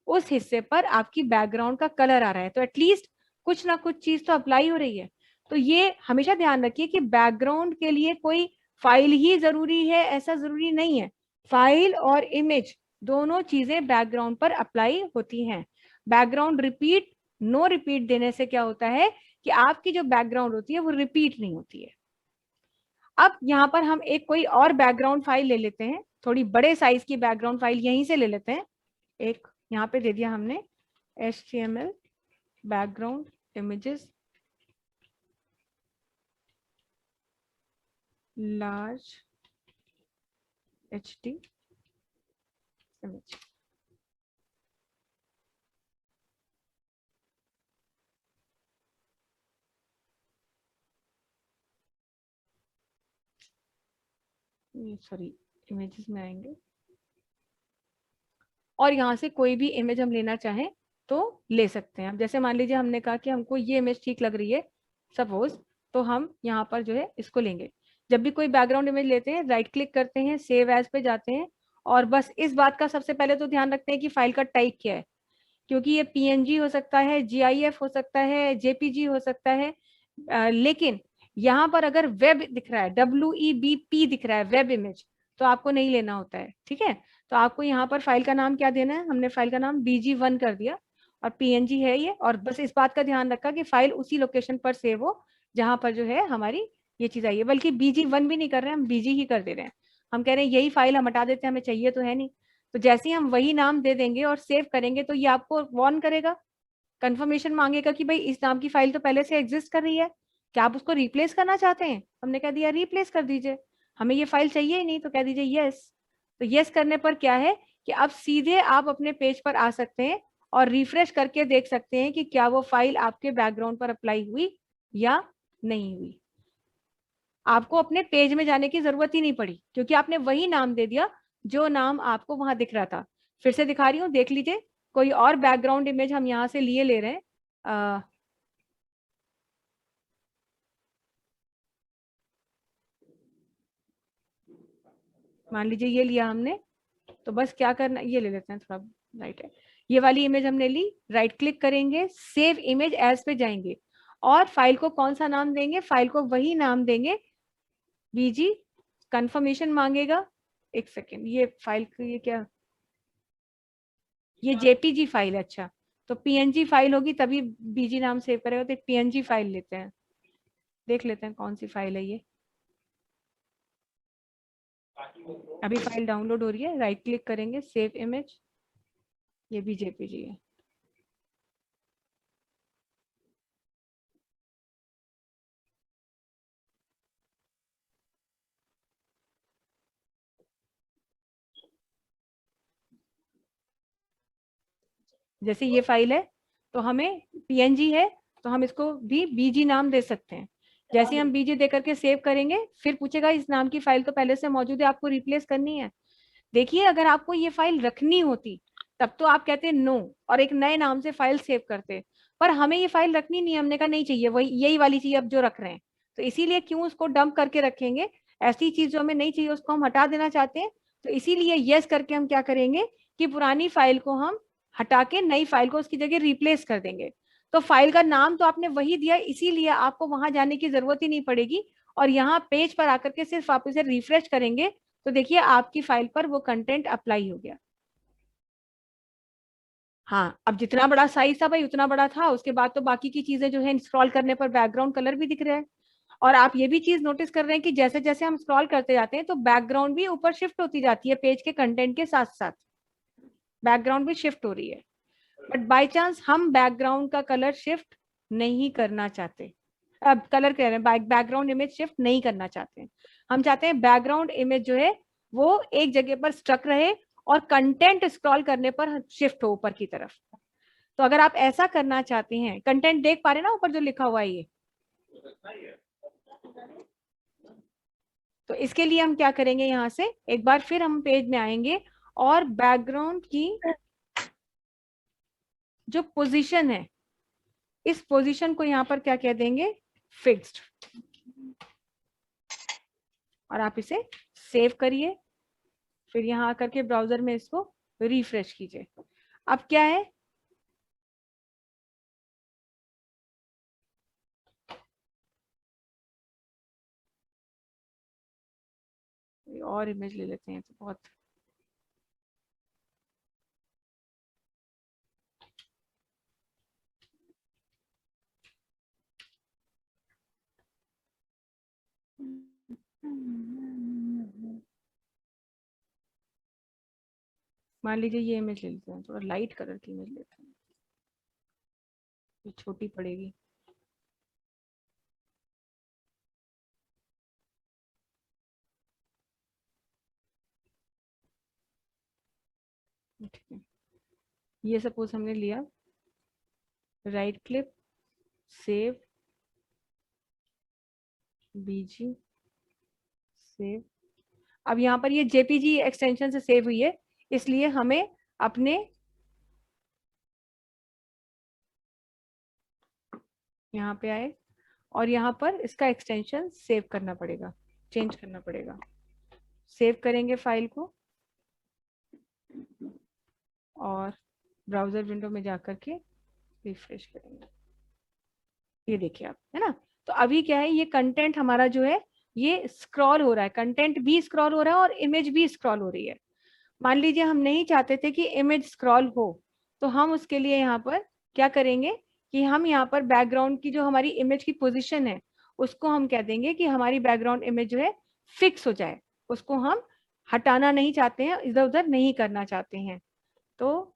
उस हिस्से पर आपकी बैकग्राउंड का कलर आ रहा है। तो एटलीस्ट कुछ ना कुछ चीज तो अप्लाई हो रही है। तो ये हमेशा ध्यान रखिए कि बैकग्राउंड के लिए कोई फाइल ही जरूरी है ऐसा जरूरी नहीं है। फाइल और इमेज दोनों चीजें बैकग्राउंड पर अप्लाई होती हैं। बैकग्राउंड रिपीट नो रिपीट देने से क्या होता है कि आपकी जो बैकग्राउंड होती है वो रिपीट नहीं होती है। अब यहाँ पर हम एक कोई और बैकग्राउंड फाइल ले लेते हैं, थोड़ी बड़े साइज की बैकग्राउंड फाइल यहीं से ले लेते हैं। एक यहाँ पे दे दिया हमने HTML background images large HD image. Sorry, images में आएंगे और यहाँ से कोई भी इमेज हम लेना चाहें तो ले सकते हैं। अब जैसे मान लीजिए हमने कहा कि हमको ये इमेज ठीक लग रही है सपोज, तो हम यहाँ पर जो है इसको लेंगे। जब भी कोई बैकग्राउंड इमेज लेते हैं राइट क्लिक करते हैं, सेव एज पे जाते हैं, और बस इस बात का सबसे पहले तो ध्यान रखते हैं कि फाइल का टाइप क्या है, क्योंकि ये पीएनजी हो सकता है, जीआईएफ हो सकता है, जेपीजी हो सकता है। लेकिन यहाँ पर अगर वेब दिख रहा है, WEBP दिख रहा है, वेब इमेज, तो आपको नहीं लेना होता है। ठीक है, तो आपको यहाँ पर फाइल का नाम क्या देना है, हमने फाइल का नाम BG1 कर दिया, और पीएनजी है ये, और बस इस बात का ध्यान रखा कि फाइल उसी लोकेशन पर सेव हो जहां पर जो है हमारी ये चीज आई है। बल्कि BG1 भी नहीं कर रहे हैं, हम BG ही कर दे रहे हैं। हम कह रहे हैं यही फाइल हम हटा देते हैं, हमें चाहिए तो है नहीं। तो जैसे ही हम वही नाम दे देंगे और सेव करेंगे, तो ये आपको वार्न करेगा, कंफर्मेशन मांगेगा कि भाई इस नाम की फाइल तो पहले से एग्जिस्ट कर रही है, क्या आप उसको रिप्लेस करना चाहते हैं। हमने कह दिया रिप्लेस कर दीजिए, हमें ये फाइल चाहिए ही नहीं, तो कह दीजिए यस। तो यस करने पर क्या है कि अब सीधे आप अपने पेज पर आ सकते हैं और रिफ्रेश करके देख सकते हैं कि क्या वो फाइल आपके बैकग्राउंड पर अप्लाई हुई या नहीं हुई। आपको अपने पेज में जाने की जरूरत ही नहीं पड़ी, क्योंकि आपने वही नाम दे दिया जो नाम आपको वहां दिख रहा था। फिर से दिखा रही हूँ, देख लीजिए, कोई और बैकग्राउंड इमेज हम यहाँ से लिए ले रहे हैं। मान लीजिए ये लिया हमने, तो बस क्या करना, ये ले लेते हैं थोड़ा, राइट है, ये वाली इमेज हमने ली, राइट क्लिक करेंगे, सेव इमेज एज पे जाएंगे, और फाइल को कौन सा नाम देंगे, फाइल को वही नाम देंगे बीजी। कंफर्मेशन मांगेगा, एक सेकेंड, ये फाइल ये क्या, ये जेपीजी फाइल है, अच्छा, तो पीएनजी फाइल होगी तभी बीजी नाम सेव करेगा, तो एक पीएनजी फाइल लेते हैं, देख लेते हैं कौन सी फाइल है ये। अभी फाइल डाउनलोड हो रही है, राइट क्लिक करेंगे, सेव इमेज, ये भी जेपीजी है। जैसे ये फाइल है तो हमें पीएनजी है, तो हम इसको भी बीजी नाम दे सकते हैं। जैसे हम बीजी दे करके सेव करेंगे, फिर पूछेगा इस नाम की फाइल तो पहले से मौजूद है, आपको रिप्लेस करनी है। देखिए, अगर आपको ये फाइल रखनी होती तब तो आप कहते नो और एक नए नाम से फाइल सेव करते, पर हमें ये फाइल रखनी नहीं, हमने कहा नहीं चाहिए, वही यही वाली चीज अब जो रख रहे हैं, तो इसीलिए क्यों उसको डंप करके रखेंगे। ऐसी चीज जो हमें नहीं चाहिए उसको हम हटा देना चाहते हैं, तो इसीलिए यस करके हम क्या करेंगे कि पुरानी फाइल को हम हटा के नई फाइल को उसकी जगह रिप्लेस कर देंगे। तो फाइल का नाम तो आपने वही दिया, इसीलिए आपको वहां जाने की जरूरत ही नहीं पड़ेगी, और यहाँ पेज पर आकर के सिर्फ आप इसे रिफ्रेश करेंगे, तो देखिए आपकी फाइल पर वो कंटेंट अप्लाई हो गया। हाँ, अब जितना बड़ा साइज था भाई उतना बड़ा था, उसके बाद तो बाकी की चीजें जो है स्क्रॉल करने पर बैकग्राउंड कलर भी दिख रहा है। और आप ये भी चीज नोटिस कर रहे हैं कि जैसे जैसे हम स्क्रॉल करते जाते हैं तो बैकग्राउंड भी ऊपर शिफ्ट होती जाती है, पेज के कंटेंट के साथ साथ बैकग्राउंड भी शिफ्ट हो रही है। बट बाय चांस हम बैकग्राउंड का कलर शिफ्ट नहीं करना चाहते, अब कलर कह रहे हैं, बैकग्राउंड इमेज शिफ्ट नहीं करना चाहते हैं। हम चाहते हैं बैकग्राउंड इमेज जो है वो एक जगह पर स्टक रहे और कंटेंट स्क्रॉल करने पर शिफ्ट हो ऊपर की तरफ। तो अगर आप ऐसा करना चाहते हैं, कंटेंट देख पा रहे ना ऊपर जो लिखा हुआ है ये, तो इसके लिए हम क्या करेंगे, यहाँ से एक बार फिर हम पेज में आएंगे और बैकग्राउंड की जो पोजीशन है, इस पोजीशन को यहाँ पर क्या कह देंगे, फिक्स्ड, और आप इसे सेव करिए। फिर यहाँ आकर के ब्राउजर में इसको रिफ्रेश कीजिए। अब क्या है, और इमेज ले लेते हैं तो बहुत, मान लीजिए ये इमेज ले लेते हैं, थोड़ा लाइट कलर की इमेज लेते हैं, ये छोटी पड़ेगी। ठीक है, ये सपोज हमने लिया, राइट क्लिक, सेव, बीजी, सेव। अब यहाँ पर ये जेपीजी एक्सटेंशन से सेव हुई है, इसलिए हमें अपने यहाँ पे आए और यहाँ पर इसका एक्सटेंशन सेव करना पड़ेगा, चेंज करना पड़ेगा। सेव करेंगे फाइल को और ब्राउजर विंडो में जाकर के रिफ्रेश करेंगे। ये देखिए आप, है ना। तो अभी क्या है, ये कंटेंट हमारा जो है ये स्क्रॉल हो रहा है, कंटेंट भी स्क्रॉल हो रहा है और इमेज भी स्क्रॉल हो रही है। मान लीजिए हम नहीं चाहते थे कि इमेज स्क्रॉल हो, तो हम उसके लिए यहाँ पर क्या करेंगे कि हम यहाँ पर बैकग्राउंड की जो हमारी इमेज की पोजीशन है उसको हम कह देंगे कि हमारी बैकग्राउंड इमेज जो है फिक्स हो जाए, उसको हम हटाना नहीं चाहते हैं, इधर उधर नहीं करना चाहते हैं। तो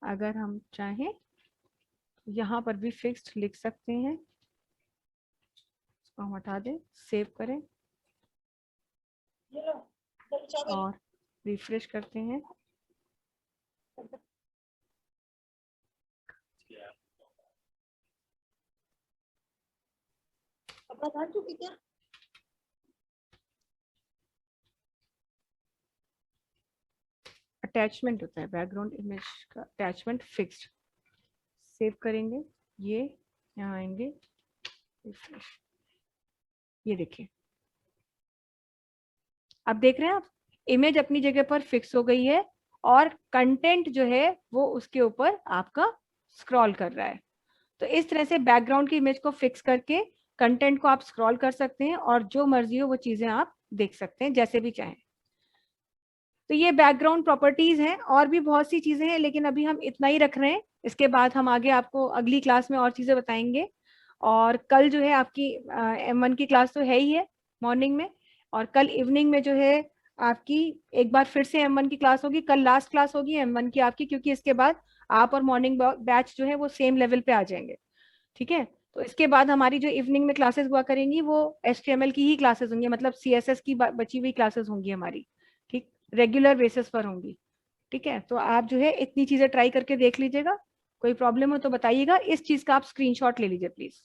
अगर हम चाहें यहाँ पर भी फिक्स्ड लिख सकते हैं, इसको हम हटा दें, सेव करें और रिफ्रेश करते हैं। अटैचमेंट होता है बैकग्राउंड इमेज का, अटैचमेंट फिक्स्ड। सेव करेंगे, ये यहाँ आएंगे, रिफ्रेश। ये देखिए, अब देख रहे हैं आप, इमेज अपनी जगह पर फिक्स हो गई है और कंटेंट जो है वो उसके ऊपर आपका स्क्रॉल कर रहा है। तो इस तरह से बैकग्राउंड की इमेज को फिक्स करके कंटेंट को आप स्क्रॉल कर सकते हैं और जो मर्जी हो वो चीजें आप देख सकते हैं जैसे भी चाहें। तो ये बैकग्राउंड प्रॉपर्टीज हैं, और भी बहुत सी चीजें हैं, लेकिन अभी हम इतना ही रख रहे हैं। इसके बाद हम आगे आपको अगली क्लास में और चीजें बताएंगे। और कल जो है आपकी M1 की क्लास तो है ही है मॉर्निंग में, और कल इवनिंग में जो है आपकी एक बार फिर से M1 की क्लास होगी। कल लास्ट क्लास होगी M1 की आपकी, क्योंकि इसके बाद आप और मॉर्निंग बैच जो है वो सेम लेवल पे आ जाएंगे। ठीक है, तो इसके बाद हमारी जो इवनिंग में क्लासेस हुआ करेंगी वो HTML की ही क्लासेस होंगी, मतलब CSS की बची हुई क्लासेस होंगी हमारी, ठीक, रेगुलर बेसिस पर होंगी। ठीक है, तो आप जो है इतनी चीजें ट्राई करके देख लीजिएगा, कोई प्रॉब्लम हो तो बताइएगा। इस चीज का आप स्क्रीनशॉट ले लीजिए प्लीज।